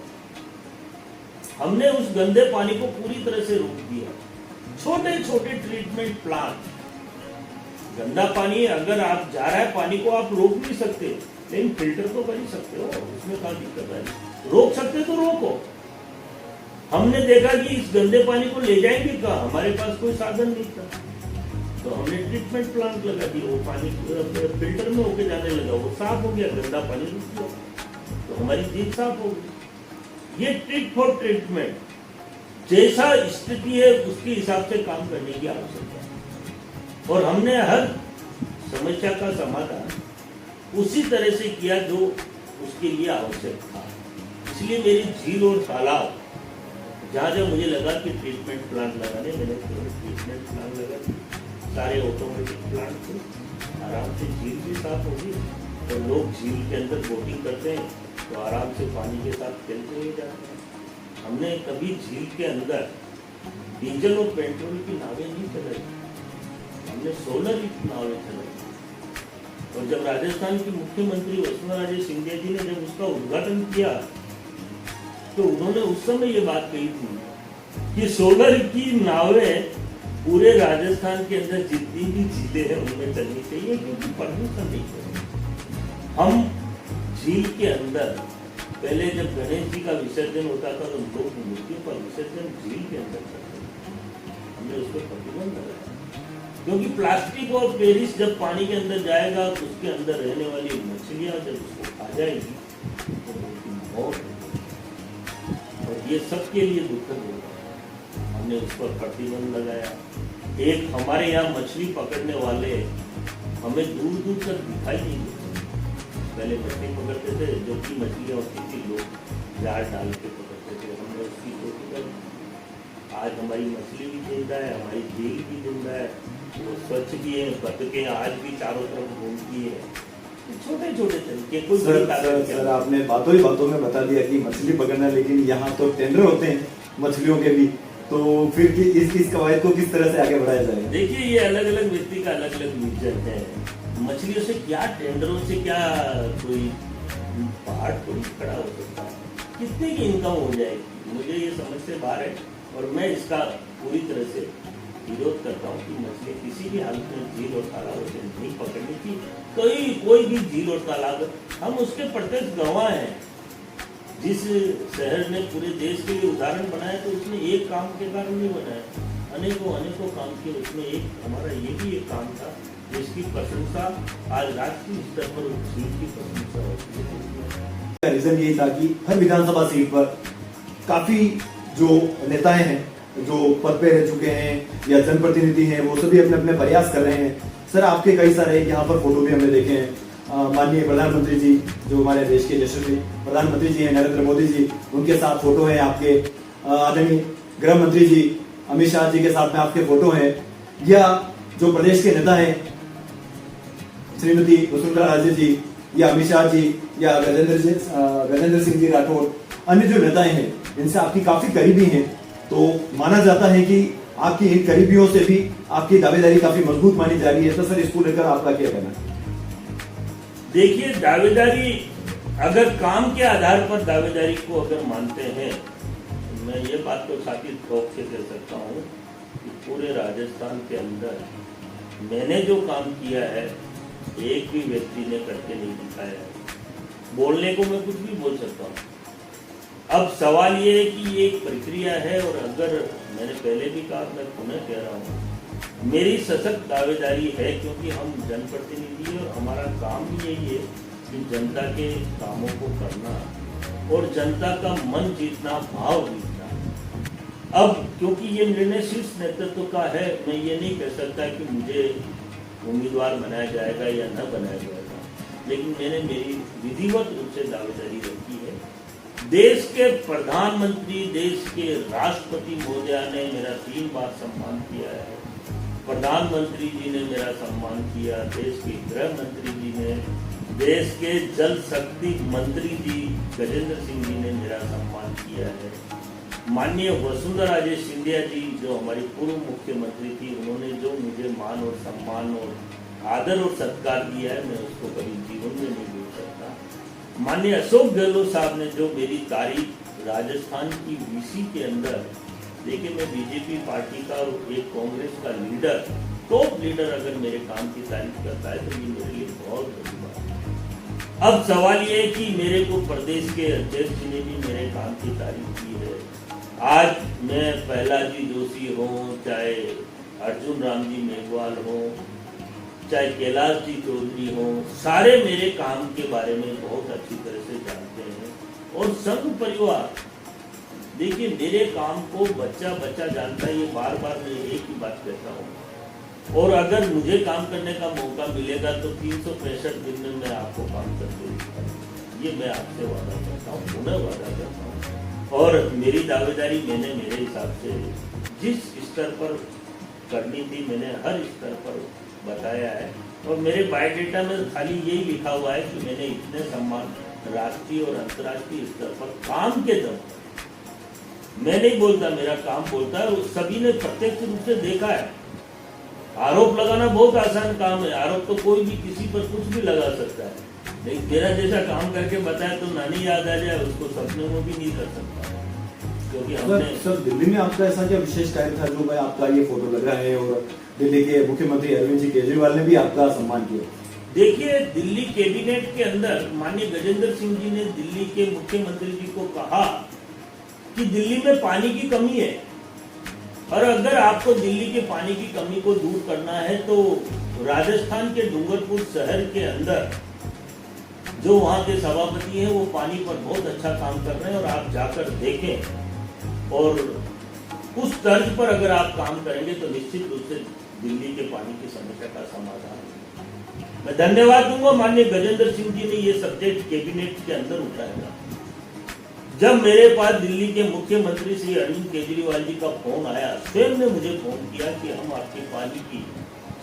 A: हमने उस गंदे पानी को पूरी तरह से रोक दिया। छोटे छोटे ट्रीटमेंट प्लांट, गंदा पानी अगर आप जा रहा है पानी को आप रोक नहीं सकते, लेकिन फिल्टर तो कर ही सकते हो, उसमें क्या दिक्कत है? रोक सकते तो रोको। हमने देखा कि इस गंदे पानी को ले जाएंगे कहाँ, हमारे पास कोई साधन नहीं था, तो हमने ट्रीटमेंट प्लांट लगा दिया, वो पानी फिल्टर में होके जाने लगा, वो साफ हो गया, गंदा पानी रुक गया, तो हमारी झील साफ हो गई। ये ट्रीट फॉर ट्रीटमेंट, जैसा स्थिति है उसके हिसाब से काम करने की आवश्यकता है। और हमने हर समस्या का समाधान उसी तरह से किया जो उसके लिए आवश्यक था। इसलिए मेरी झील और तालाब जहाँ जहाँ मुझे लगा कि ट्रीटमेंट प्लांट लगाने, मैंने ट्रीटमेंट प्लांट लगा दिए, सारे ऑटोमेटिक प्लांट थे, आराम से झील भी साफ होगी और लोग झील के अंदर बोटिंग करते हैं तो आराम से पानी के साथ खेलते हुए जाते हैं। हमने कभी झील के अंदर डीजल और पेट्रोल की नावें नहीं चलाई, हमने सोलर की नावें चलाई। और जब राजस्थान के मुख्यमंत्री वसुंधरा सिंधिया जी ने जब उसका उद्घाटन किया तो उन्होंने उस समय ये बात कही थी कि सोलर की नावें पूरे राजस्थान के अंदर जितनी भी झीलें हैं उनमें चलनी चाहिए, क्योंकि प्रदूषण नहीं है। हम झील के अंदर पहले जब गणेश जी का विसर्जन होता था तो लोग मूर्तियों का विसर्जन झील के अंदर करते थे, हमने उसको प्रतिबंध लगाया, क्योंकि प्लास्टिक और पेरिस जब पानी के अंदर जाएगा तो उसके अंदर रहने वाली मछलियां जब उसको खा जाएगी तो उनकी मौत होगी, और ये सबके लिए दुखद होगा। हमने उस पर प्रतिबंध लगाया। एक हमारे यहाँ मछली पकड़ने वाले हमें दूर दूर तक दिखाई नहीं देते, पहले मछली पकड़ते थे, जो कि मछलियाँ होती थी लोग जाल डाल के पकड़ते थे, हमने उसकी चोटी कर। आज हमारी मछली भी जिंदा है, हमारी झील भी जिंदा है, वो स्वच्छ भी है, बतखें आज भी चारों तरफ घूमती है। छोटे छोटे तरीके कोई
B: सर आपने बातों ही बातों में बता दिया कि मछली पकड़ना, लेकिन यहाँ तो टेंडर होते हैं मछलियों के भी, तो फिर कि इस कवायद को किस तरह से आगे बढ़ाया जाएगा?
A: देखिए, ये अलग अलग व्यक्ति का अलग अलग विजन है। मछलियों से क्या, टेंडरों से क्या कोई पहाड़ थोड़ी खड़ा हो सकता है? कितने की इनकम हो जाएगी? मुझे ये समझ से बाहर है और मैं इसका पूरी तरह से विरोध करता हूँ कि मछली किसी भी हालत में झील और तालाब से नहीं पकड़नी की। कोई भी झील और तालाब, हम उसके प्रत्यक्ष गवाह हैं। जिस शहर ने पूरे देश के लिए उदाहरण बनाया तो उसने एक काम के कारण नहीं बनाया, अनेकों अनेकों काम किए। उसमें एक हमारा ये भी एक काम था जिसकी प्रशंसा आज राष्ट्रीय स्तर पर झील की प्रशंसा होती है।
B: रीजन यही था कि हर विधानसभा सीट पर काफी जो नेताएं हैं, जो पद पे रह चुके हैं या जनप्रतिनिधि हैं, वो सभी अपने अपने प्रयास कर रहे हैं। सर आपके कई सारे यहाँ पर फोटो भी हमने देखे हैं। माननीय प्रधानमंत्री जी, जो हमारे देश के यशस्वी प्रधानमंत्री जी हैं नरेंद्र मोदी जी, उनके साथ फोटो है आपके। आदरणीय गृह मंत्री जी अमित शाह जी के साथ में आपके फोटो हैं, या जो प्रदेश के नेता हैं श्रीमती वसुंधरा राजे जी या अमित शाह जी या गजेंद्र सिंह जी राठौड़, अन्य जो नेताएं हैं इनसे आपकी काफी करीबी हैं, तो माना जाता है कि आपकी इन करीबियों से भी आपकी दावेदारी काफी मजबूत मानी जा रही है। तो सर इसको लेकर आपका क्या कहना है?
A: देखिए, दावेदारी अगर काम के आधार पर दावेदारी को अगर मानते हैं, मैं ये बात तो साथी ठोक से कह सकता हूँ कि पूरे राजस्थान के अंदर मैंने जो काम किया है एक भी व्यक्ति ने करके नहीं दिखाया है। बोलने को मैं कुछ भी बोल सकता हूँ। अब सवाल ये है कि ये एक प्रक्रिया है, और अगर मैंने पहले भी कहा, मैं पुनः कह रहा हूँ मेरी सशक्त दावेदारी है, क्योंकि हम जनप्रतिनिधि हैं और हमारा काम ही यही है कि जनता के कामों को करना और जनता का मन जीतना, भाव जीतना। अब क्योंकि ये निर्णय शीर्ष नेतृत्व का है, मैं ये नहीं कह सकता कि मुझे उम्मीदवार बनाया जाएगा या न बनाया जाएगा, लेकिन मैंने मेरी विधिवत रूप से दावेदारी रखी है। देश के प्रधानमंत्री, देश के राष्ट्रपति महोदया ने मेरा 3 बार सम्मान किया है। प्रधानमंत्री जी ने मेरा सम्मान किया, देश के गृह मंत्री जी ने, देश के जल शक्ति मंत्री जी गजेंद्र सिंह जी ने मेरा सम्मान किया है। माननीय वसुंधरा राजे सिंधिया जी, जो हमारी पूर्व मुख्यमंत्री थी, उन्होंने जो मुझे मान और सम्मान और आदर और सत्कार दिया है, मैं उसको कभी जीवन में नहीं भूल सकता। माननीय अशोक गहलोत साहब ने जो मेरी तारीफ राजस्थान की वीसी के अंदर, देखिए मैं बीजेपी पार्टी का और एक कांग्रेस का लीडर, टॉप लीडर अगर मेरे काम की तारीफ करता है तो ये मेरे लिए बहुत बड़ी बात है। अब सवाल ये है कि मेरे को प्रदेश के अध्यक्ष जी ने भी मेरे काम की तारीफ की है। आज मैं प्रहलाद जी जोशी हो, चाहे अर्जुन राम जी मेघवाल हो, चाहे कैलाश जी चौधरी हो, सारे मेरे काम के बारे में बहुत अच्छी तरह से जानते हैं। और संघ परिवार, देखिए मेरे काम को बच्चा बच्चा जानता है, ये बार बार मैं एक ही बात कहता हूँ। और अगर मुझे काम करने का मौका मिलेगा तो 365 दिन में मैं आपको काम करके दिखाऊंगा, ये मैं आपसे वादा करता हूँ, पुनः वादा करता हूँ। और मेरी दावेदारी मैंने मेरे हिसाब से जिस स्तर पर करनी थी, मैंने हर स्तर पर बताया है। और मेरे बायोडेटा में खाली यही लिखा हुआ है कि मैंने इतने सम्मान राष्ट्रीय और अंतर्राष्ट्रीय स्तर पर काम के दम पर, मैं नहीं बोलता, मेरा काम बोलता है, सभी ने प्रत्यक्ष रूप से देखा है। आरोप लगाना बहुत आसान काम है, आरोप तो कोई भी किसी पर कुछ भी लगा सकता है, लेकिन मेरा जैसा काम करके बताया तो नानी याद आ जाए, उसको सपने में भी नहीं कर सकता। क्योंकि हमने
B: सर दिल्ली में आपका ऐसा क्या विशेष कार्य था जो भाई आपका ये फोटो लग रहा है और दिल्ली के मुख्यमंत्री अरविंद जी केजरीवाल ने भी आपका सम्मान किया?
A: देखिए, दिल्ली कैबिनेट के अंदर माननीय गजेंद्र सिंह जी ने दिल्ली के मुख्यमंत्री जी को कहा कि दिल्ली में पानी की कमी है, और अगर आपको दिल्ली के पानी की कमी को दूर करना है तो राजस्थान के डूंगरपुर शहर के अंदर जो वहां के सभापति हैं वो पानी पर बहुत अच्छा काम कर रहे हैं, और आप जाकर देखें। और उस तर्ज पर अगर आप काम करेंगे तो निश्चित रूप से दिल्ली के पानी की समस्या का समाधान होगा। मैं धन्यवाद दूंगा माननीय गजेंद्र सिंह जी ने ये सब्जेक्ट कैबिनेट के अंदर उठाया। जब मेरे पास दिल्ली के मुख्यमंत्री श्री अरविंद केजरीवाल जी का फोन आया, स्वयं ने मुझे फोन किया कि हम आपके पानी की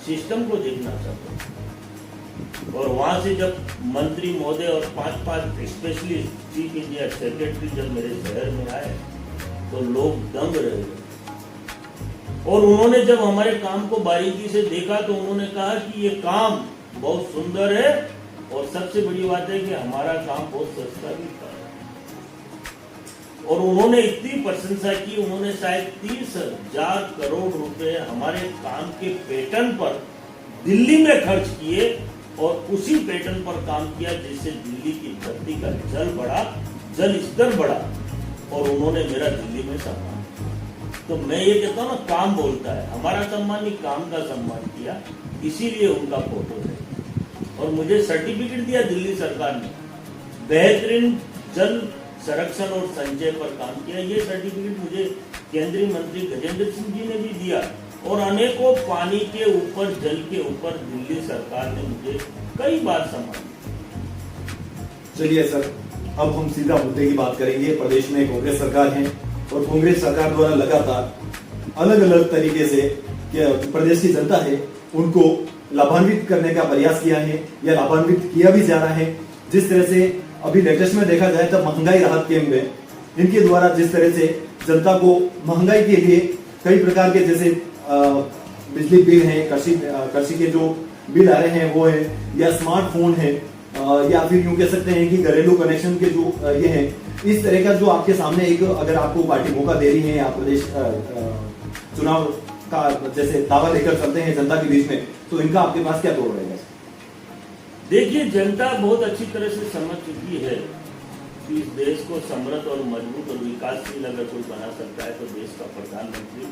A: सिस्टम को देखना चाहते हैं। और वहां से जब मंत्री महोदय और 5 स्पेशलिस्ट चीफ इंजीनियर सेक्रेटरी जब मेरे शहर में आए तो लोग दंग रहे। और उन्होंने जब हमारे काम को बारीकी से देखा तो उन्होंने कहा कि ये काम बहुत सुंदर है, और सबसे बड़ी बात है कि हमारा काम बहुत सस्ता भी था। और उन्होंने इतनी प्रशंसा की, उन्होंने शायद 30,000 करोड़ रुपए हमारे काम के पैटर्न पर दिल्ली में खर्च किए, और उसी पैटर्न पर काम किया जिससे दिल्ली की धरती का जल बढ़ा, जल स्तर बढ़ा, और उन्होंने मेरा दिल्ली में सम्मान किया। तो मैं ये कहता हूँ ना, काम बोलता है, हमारा सम्मान नहीं, काम का सम्मान किया, इसीलिए उनका फोटो है। और मुझे सर्टिफिकेट दिया दिल्ली सरकार ने, बेहतरीन जल संरक्षण और संचय पर काम किया। ये सर्टिफिकेट मुझे केंद्रीय मंत्री गजेंद्र सिंह जी ने भी दिया, और अनेकों पानी के ऊपर, जल के ऊपर दिल्ली सरकार ने मुझे कई बार सम्मान दिया।
B: चलिए सर, अब हम सीधा मुद्दे की बात करेंगे। प्रदेश में कांग्रेस सरकार है, और कांग्रेस सरकार द्वारा लगातार अलग अलग तरीके से प्रदेश की जनता है उनको लाभान्वित करने का प्रयास किया है, या लाभान्वित किया भी जा रहा है। जिस तरह से अभी लेटेस्ट में देखा जाए तो महंगाई राहत केंद्र में इनके द्वारा जिस तरह से जनता को महंगाई के लिए कई प्रकार के, जैसे बिजली बिल है, कृषि के जो बिल आ रहे हैं वो है, या स्मार्टफोन है, या फिर यूं कह सकते हैं कि घरेलू कनेक्शन के जो ये है, इस तरह का जो आपके सामने एक, अगर आपको पार्टी मौका दे रही है या प्रदेश चुनाव का जैसे दावा लेकर चलते हैं जनता के बीच में, तो इनका आपके पास क्या तोड़ रहेगा?
A: देखिए, जनता बहुत अच्छी तरह से समझ चुकी है कि इस देश को समृद्ध और मजबूत और विकासशील अगर कोई बना सकता है तो देश का प्रधानमंत्री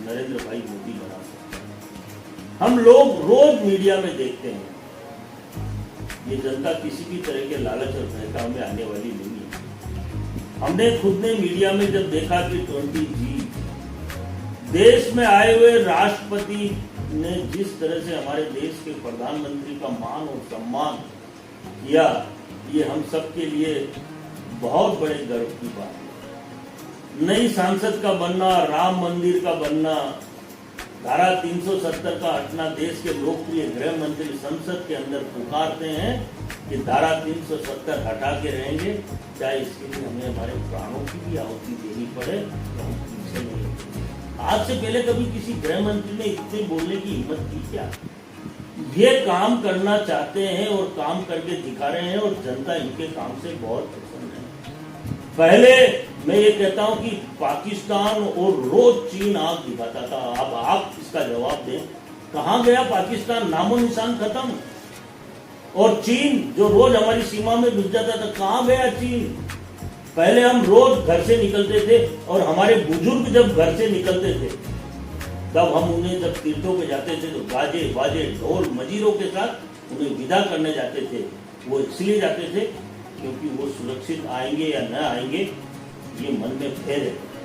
A: नरेंद्र भाई मोदी बना सकता है। हम लोग रोज मीडिया में देखते हैं, ये जनता किसी भी तरह के लालच और बहकाव में आने वाली नहीं है। हमने खुद ने मीडिया में जब देखा कि 20G देश में आए हुए राष्ट्रपति ने जिस तरह से हमारे देश के प्रधानमंत्री का मान और सम्मान किया, ये हम सब के लिए बहुत बड़े गर्व की बात है। नई सांसद का बनना, राम मंदिर का बनना, धारा 370 का हटना, देश के लोकप्रिय गृह मंत्री संसद के अंदर पुकारते हैं कि धारा 370 हटा के रहेंगे, चाहे इसके लिए हमें हमारे प्राणों की भी आहुति देनी पड़े, तो हम पीछे नहीं। आज से पहले कभी किसी गृह मंत्री ने इतने बोलने की हिम्मत की क्या? ये काम करना चाहते हैं और काम करके दिखा रहे हैं, और जनता इनके काम से बहुत पसंद है। पहले मैं ये कहता हूं कि पाकिस्तान और रोज चीन आग दिखाता था, अब आप इसका जवाब दें, कहां गया पाकिस्तान? नामो निशान खत्म। और चीन जो रोज हमारी सीमा में घुस जाता था, कहां गया चीन? पहले हम रोज घर से निकलते थे, और हमारे बुजुर्ग जब घर से निकलते थे तब हम उन्हें जब तीर्थों पे जाते थे तो गाजे बाजे ढोल मजीरों के साथ उन्हें विदा करने जाते थे। वो इसलिए जाते थे क्योंकि वो सुरक्षित आएंगे या न आएंगे ये मन में भय रहता था,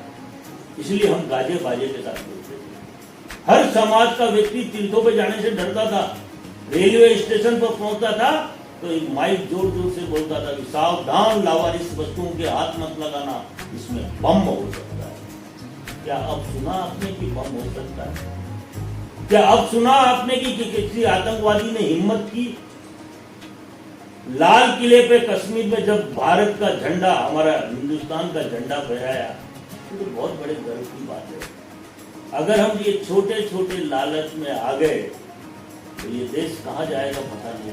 A: इसलिए हम गाजे बाजे के साथ बोलते थे। हर समाज का व्यक्ति तीर्थों पे जाने से डरता था। रेलवे स्टेशन पर पहुंचता था तो एक माइक जोर जोर से बोलता था कि सावधान, लावारिस वस्तुओं के हाथ मत लगाना, इसमें बम हो सकता है। क्या अब सुना आपने कि बम हो सकता है? क्या अब सुना आपने कि किसी आतंकवादी ने हिम्मत की? लाल किले पे कश्मीर में जब भारत का झंडा, हमारा हिंदुस्तान का झंडा फहराया, तो बहुत बड़े गर्व की बात है। अगर हम ये छोटे छोटे लालच में आ गए तो ये देश कहां जाएगा पता नहीं।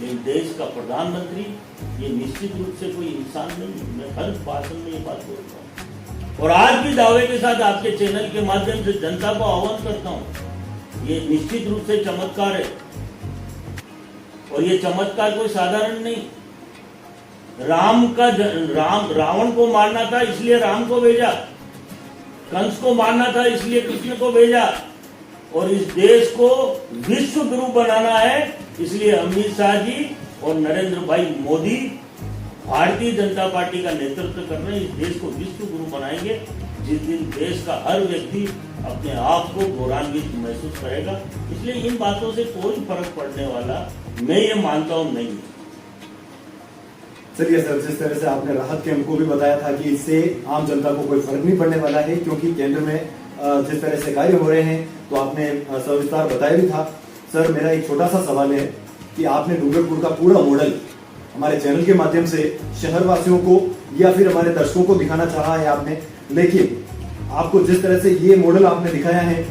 A: लेकिन देश का प्रधानमंत्री ये निश्चित रूप से कोई इंसान नहीं। मैं हर भाषण में ये बात बोलता हूँ, और आज भी दावे के साथ आपके चैनल के माध्यम से जनता को आह्वान करता हूं, ये निश्चित रूप से चमत्कार है, और ये चमत्कार कोई साधारण नहीं। रावण को मारना था इसलिए राम को भेजा, कंस को मारना था इसलिए कृष्ण को भेजा, और इस देश को विश्व गुरु बनाना है इसलिए अमित शाह जी और नरेंद्र भाई मोदी भारतीय जनता पार्टी का नेतृत्व कर रहे हैं। इस देश को विश्व गुरु बनाएंगे जिस दिन देश का हर व्यक्ति अपने आप को गौरवान्वित महसूस करेगा। इसलिए इन बातों से कोई फर्क पड़ने वाला मैं ये मानता हूं नहीं।
B: चलिए सर, जिस तरह से आपने राहत कैंप को भी बताया था कि इससे आम जनता को कोई फर्क नहीं पड़ने वाला है, क्योंकि केंद्र में जिस तरह से कार्य हो रहे हैं, तो आपने सविस्तार बताया भी था। सर, मेरा एक छोटा सा सवाल है कि आपने डूंगरपुर का पूरा मॉडल हमारे चैनल के माध्यम से शहरवासियों को या फिर हमारे दर्शकों को दिखाना चाहा है आपने, लेकिन आपको जिस तरह से ये मॉडल आपने दिखाया है,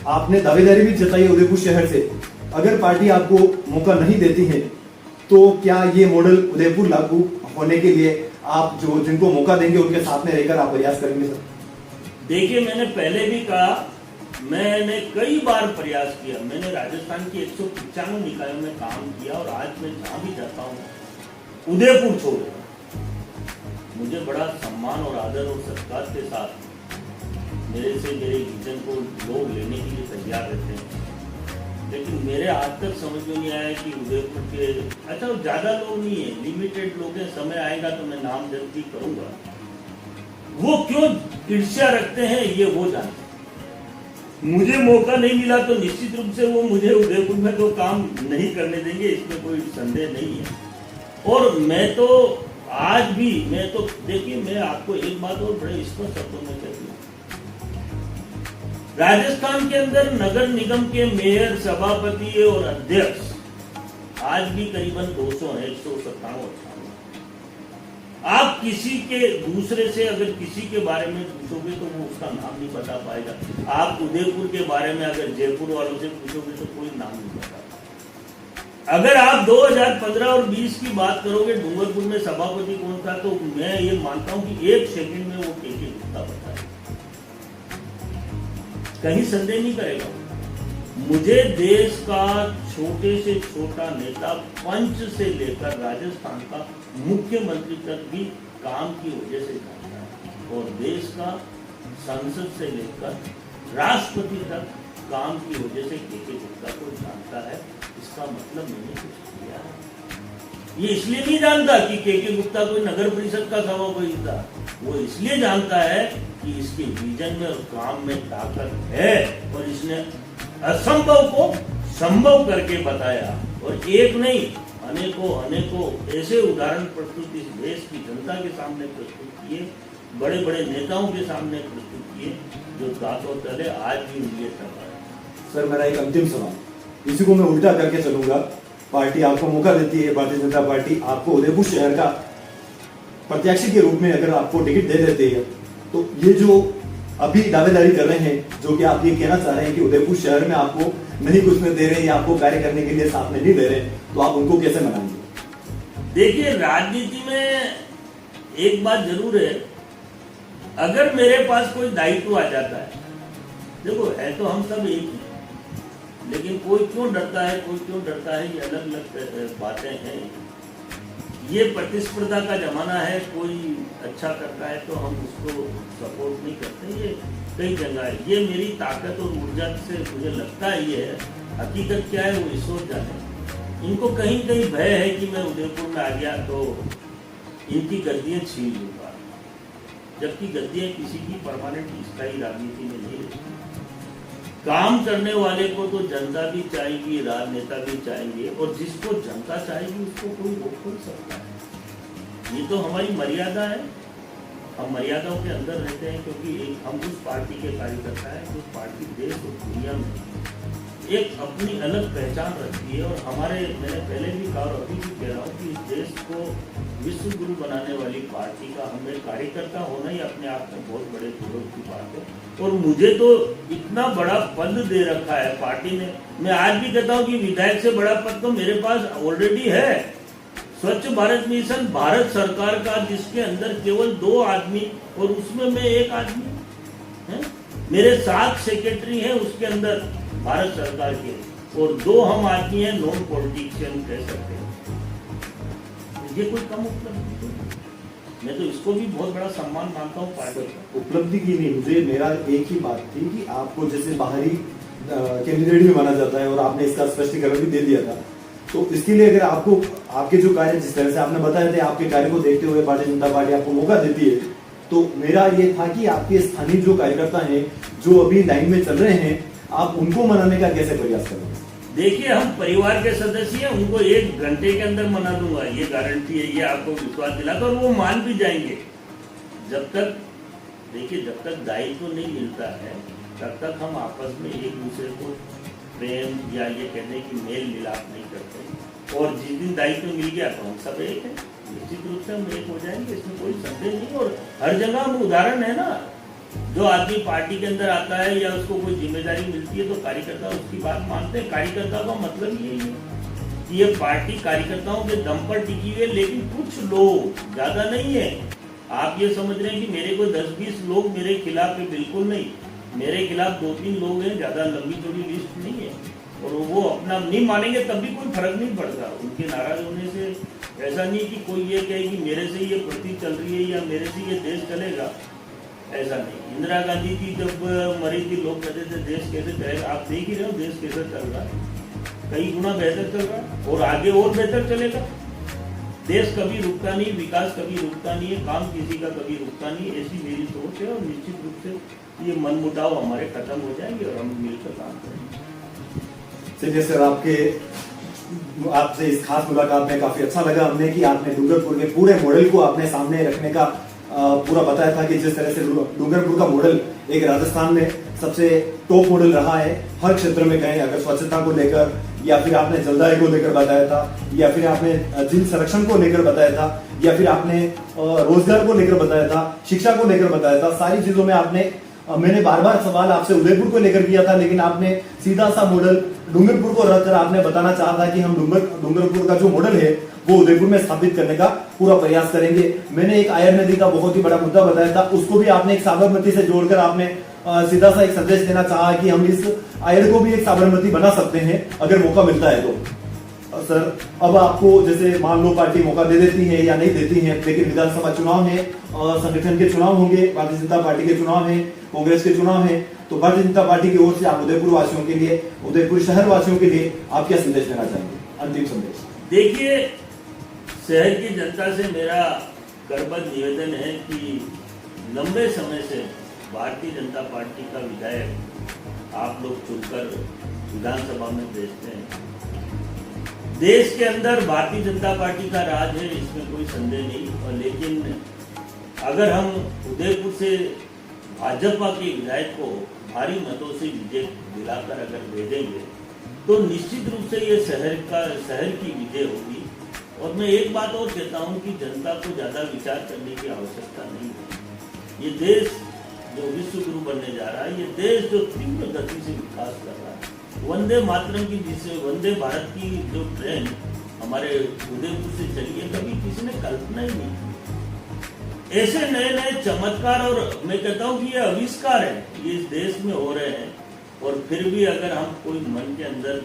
B: आपने दावेदारी भी जताई उदयपुर शहर से। अगर पार्टी आपको मौका नहीं देती है तो क्या ये मॉडल उदयपुर लागू होने के लिए आप जो जिनको मौका देंगे उनके साथ में रहकर आप प्रयास करेंगे? सर
A: देखिए, मैंने पहले भी कहा, मैंने कई बार प्रयास किया। मैंने राजस्थान की 195 निकायों में काम किया, और आज मैं जहां भी जाता हूं उदयपुर छोड़, मुझे बड़ा सम्मान और आदर और सत्कार के साथ मेरे से मेरे विजन को लोग लेने के लिए तैयार रहते हैं। लेकिन मेरे आज तक समझ में नहीं आया कि उदयपुर के, अच्छा ज्यादा लोग नहीं है, लिमिटेड लोग हैं, समय आएगा तो मैं नामजदगी करूंगा, वो क्यों ईर्ष्या रखते हैं ये वो जानते। मुझे मौका नहीं मिला तो निश्चित रूप से वो मुझे उदयपुर में तो काम नहीं करने देंगे, इसमें कोई संदेह नहीं है। और मैं तो आज भी, मैं तो देखिए, मैं आपको एक बात और बड़े स्पष्ट शब्दों में कहती हूँ, राजस्थान के अंदर नगर निगम के मेयर, सभापति और अध्यक्ष आज भी करीबन 200 है, 197। आप किसी के दूसरे से अगर किसी के बारे में पूछोगे तो वो उसका नाम नहीं बता पाएगा। आप उदयपुर के बारे में अगर जयपुर वालों से पूछोगे तो कोई नाम नहीं बता। अगर आप 2015 और 20 की बात करोगे, डूंगरपुर में सभापति कौन था, तो मैं ये मानता हूं कि 1 सेकंड में वो के गुप्ता बता है, कहीं संदेह नहीं करेगा। मुझे देश का छोटे से छोटा नेता, पंच से लेकर राजस्थान का मुख्यमंत्री तक भी काम की वजह से जानता है, और देश का संसद से लेकर राष्ट्रपति तक काम की वजह से के गुप्ता को जानता है, इसका मतलब मैंने कुछ किया है। ये इसलिए नहीं जानता कि के गुप्ता कोई नगर परिषद का सभापति था, वो इसलिए जानता है कि इसके विजन में और काम में ताकत है और इसने असंभव को संभव करके बताया। और एक नहीं, अनेकों ऐसे उदाहरण प्रस्तुत इस देश की जनता के सामने प्रस्तुत किए, बड़े बड़े नेताओं के सामने प्रस्तुत किए, जो दांतों तले आज भी उंगलियां दबा है।
B: सर मेरा एक अंतिम सवाल, इसी को मैं उल्टा करके चलूंगा। पार्टी आपको मौका देती है, भारतीय जनता पार्टी आपको उदयपुर शहर का प्रत्याशी के रूप में अगर आपको टिकट दे देती है, तो ये जो अभी दावेदारी कर रहे हैं, जो कि आप ये कहना चाह रहे हैं कि उदयपुर शहर में आपको नहीं घुसने दे रहे या आपको कार्य करने के लिए साथ में नहीं दे रहे, तो आप उनको कैसे मनाएंगे?
A: देखिए, राजनीति में एक बात जरूर है, अगर मेरे पास कोई दायित्व आ जाता है, देखो है तो हम सब एक ही, लेकिन कोई क्यों डरता है, ये अलग अलग बातें हैं। ये प्रतिस्पर्धा का जमाना है, कोई अच्छा करता है तो हम उसको सपोर्ट नहीं करते, ये कई जगह है। ये मेरी ताकत और ऊर्जा से मुझे लगता ही है, हकीकत क्या है वो ईश्वर जाने। इनको कहीं कहीं भय है कि मैं उदयपुर में आ गया तो इनकी गद्दियां छीन लूंगा, जबकि गद्दियां किसी की परमानेंट स्थायी राजनीति में नहीं रहती। काम करने वाले को तो जनता भी चाहेगी, राजनेता भी चाहेंगे, और जिसको जनता चाहेगी उसको कोई रोक नहीं सकता है। ये तो हमारी मर्यादा है, हम मर्यादाओं के अंदर रहते हैं, क्योंकि हम उस पार्टी के कार्यकर्ता हैं जो पार्टी देश और दुनिया में एक अपनी अलग पहचान रखती है। और हमारे, मैंने पहले भी कहा और अभी भी कह रहा हूँ कि इस देश को विश्व गुरु बनाने वाली पार्टी का हमें कार्यकर्ता होना ही अपने आप में बहुत बड़े गौरव की बात है। और मुझे तो इतना बड़ा पद दे रखा है पार्टी ने, मैं आज भी कहता हूँ कि विधायक से बड़ा पद तो मेरे पास ऑलरेडी है। स्वच्छ भारत मिशन भारत सरकार का, जिसके अंदर केवल 2 आदमी और उसमें मैं एक आदमी है, मेरे 7 सेक्रेटरी हैं उसके अंदर भारत सरकार के, और 2 हम आदमी हैं नॉन पॉलिटिशियन कह सकते हैं। ये कोई कम उपलब्धि तो, मैं तो इसको भी बहुत बड़ा सम्मान मानता हूँ पार्टी का।
B: उपलब्धि की नहीं, मुझे मेरा एक ही बात थी कि आपको जैसे बाहरी कैंडिडेट भी माना जाता है और आपने इसका स्पष्टीकरण भी दे दिया था, तो इसके लिए अगर आपको आपके जो कार्य जिस तरह से आपने बताए थे, आपके कार्य को देखते हुए भारतीय जनता पार्टी आपको मौका देती है, तो मेरा ये था कि आपके स्थानीय जो कार्यकर्ता हैं जो अभी लाइन में चल रहे हैं, आप उनको मनाने का कैसे प्रयास करेंगे?
A: देखिए, हम परिवार के सदस्य हैं, उनको 1 घंटे के अंदर मना दूंगा, ये गारंटी है, ये आपको विश्वास दिलाता, और वो मान भी जाएंगे। जब तक, देखिए, जब तक दायित्व नहीं मिलता है तब तक हम आपस में एक दूसरे को प्रेम या ये कहने की मेल मिलाप नहीं करते। और जिस दिन दायित्व मिल गया तो हम सब एक है, निश्चित रूप से हम एक हो जाएंगे, इसमें कोई संदेह नहीं। और हर जगह हम उदाहरण है ना, जो आदमी पार्टी के अंदर आता है या उसको कोई जिम्मेदारी मिलती है तो कार्यकर्ता उसकी बात मानते हैं। कार्यकर्ता का मतलब यही है कि ये पार्टी कार्यकर्ताओं के दम पर टिकी हुई है, लेकिन कुछ लोग, ज्यादा नहीं है। आप ये समझ रहे हैं कि मेरे को 10-20 लोग मेरे खिलाफ है, बिल्कुल नहीं। मेरे खिलाफ 2-3 लोग हैं, ज्यादा लंबी चौड़ी लिस्ट नहीं है, और वो अपना नहीं मानेंगे तब भी कोई फर्क नहीं पड़ता। उनके नाराज होने से ऐसा नहीं कि कोई ये कहे कि मेरे से ये प्रति चल रही है या मेरे से ये देश चलेगा, ऐसा नहीं। इंदिरा गांधी जी जब मरी थी, लोग कहते थे देश कैसे चलेगा, आप देख ही रहे हो देश कैसे चल रहा है, कई गुना बेहतर चल रहा है, और आगे और बेहतर चलेगा। देश कभी रुकता नहीं, विकास कभी रुकता नहीं है, काम किसी का कभी रुकता नहीं, ऐसी मेरी सोच है। और निश्चित रूप से ये मनमुटाव हमारे खत्म हो जाएंगे और हम मिलकर काम करेंगे।
B: चलिए सर, आपसे इस खास मुलाकात में काफी अच्छा लगा हमने कि आपने डूंगरपुर के पूरे मॉडल को आपने सामने रखने का पूरा बताया था कि जिस तरह से डूंगरपुर का मॉडल एक राजस्थान में सबसे टॉप मॉडल रहा है, हर क्षेत्र में गए, अगर स्वच्छता को लेकर या फिर आपने जलदारी को लेकर बताया था, या फिर आपने जल संरक्षण को लेकर बताया था, या फिर आपने रोजगार को लेकर बताया था, शिक्षा को लेकर बताया था। सारी चीजों में आपने, मैंने बार बार सवाल आपसे उदयपुर को लेकर किया था, लेकिन आपने सीधा सा मॉडल डूंगरपुर को रखकर आपने बताना चाहा था कि हम डूंगरपुर का जो मॉडल है वो उदयपुर में स्थापित करने का पूरा प्रयास करेंगे। मैंने एक आयर नदी का बहुत ही बड़ा मुद्दा बताया था, उसको भी आपने एक साबरमती से जोड़कर आपने सीधा सा एक संदेश देना चाहा कि हम इस आयर को भी एक साबरमती बना सकते हैं अगर मौका मिलता है तो। सर, अब आपको जैसे मान लो पार्टी मौका दे देती है या नहीं देती है, लेकिन विधानसभा चुनाव है और संगठन के चुनाव होंगे, भारतीय जनता पार्टी के चुनाव है, कांग्रेस के चुनाव है, तो भारतीय जनता पार्टी की ओर से आप उदयपुर वासियों के लिए, उदयपुर शहर वासियों के लिए आप क्या संदेश देना चाहेंगे, अंतिम संदेश?
A: देखिए, शहर की जनता से मेरा करबद्ध निवेदन है कि लंबे समय से भारतीय जनता पार्टी का विधायक आप लोग चुनकर विधानसभा में भेजते हैं। देश के अंदर भारतीय जनता पार्टी का राज है, इसमें कोई संदेह नहीं। और लेकिन अगर हम उदयपुर से भाजपा के विधायक को भारी मतों से विजय दिलाकर अगर भेजेंगे तो निश्चित रूप से ये शहर की विजय होगी। और मैं एक बात और कहता हूं कि जनता को ज्यादा विचार करने की आवश्यकता नहीं है। ये देश जो विश्व गुरु बनने जा रहा है, ये देश जो तीव्र गति से विकास कर रहा है, वंदे मातरम की, जिसे वंदे भारत की जो ट्रेन हमारे उदयपुर से चली है, कभी किसी ने कल्पना ही नहीं की। ऐसे नए नए चमत्कार, और मैं कहता हूं कि ये आविष्कार है, ये इस देश में हो रहे हैं। और फिर भी अगर हम कोई मन के अंदर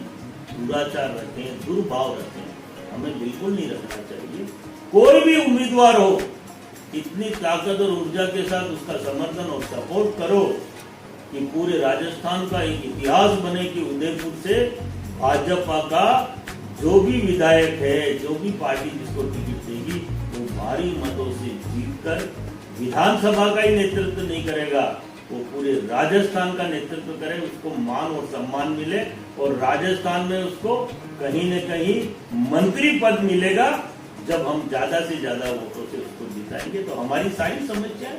A: दुराचार रखें, दुर्भाव रखें, हमें बिल्कुल नहीं रखना चाहिए। कोई भी उम्मीदवार हो, इतनी ताकत और ऊर्जा के साथ उसका समर्थन और सपोर्ट करो कि पूरे राजस्थान का एक इतिहास बने कि उदयपुर से भाजपा का जो भी विधायक है, जो भी पार्टी जिसको टिकट देगी, वो भारी मतों से जीतकर विधानसभा का ही नेतृत्व नहीं करेगा, वो पूरे राजस्थान का नेतृत्व करे, उसको मान और सम्मान मिले और राजस्थान में उसको कहीं न कहीं मंत्री पद मिलेगा। जब हम ज्यादा से ज्यादा वोटों से उसको जिताएंगे तो हमारी सारी समस्याएं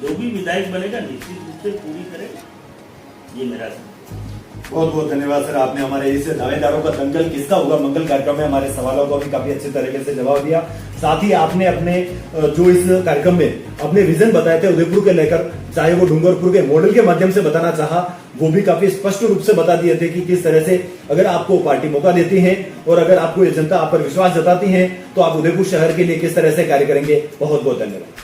A: जो भी विधायक बनेगा निश्चित रूप से पूरी करेगा। ये मेरा
B: बहुत बहुत धन्यवाद सर, आपने हमारे इस दावेदारों का दंगल किसका होगा मंगल कार्यक्रम में हमारे सवालों को भी काफी अच्छे तरीके से जवाब दिया। साथ ही आपने अपने जो इस कार्यक्रम में अपने विजन बताए थे उदयपुर के लेकर, चाहे वो डूंगरपुर के मॉडल के माध्यम से बताना चाहा, वो भी काफी स्पष्ट रूप से बता दिए थे कि किस तरह से अगर आपको पार्टी मौका देती है और अगर आपको ये जनता आप पर विश्वास जताती है तो आप उदयपुर शहर के लिए किस तरह से कार्य करेंगे। बहुत बहुत धन्यवाद।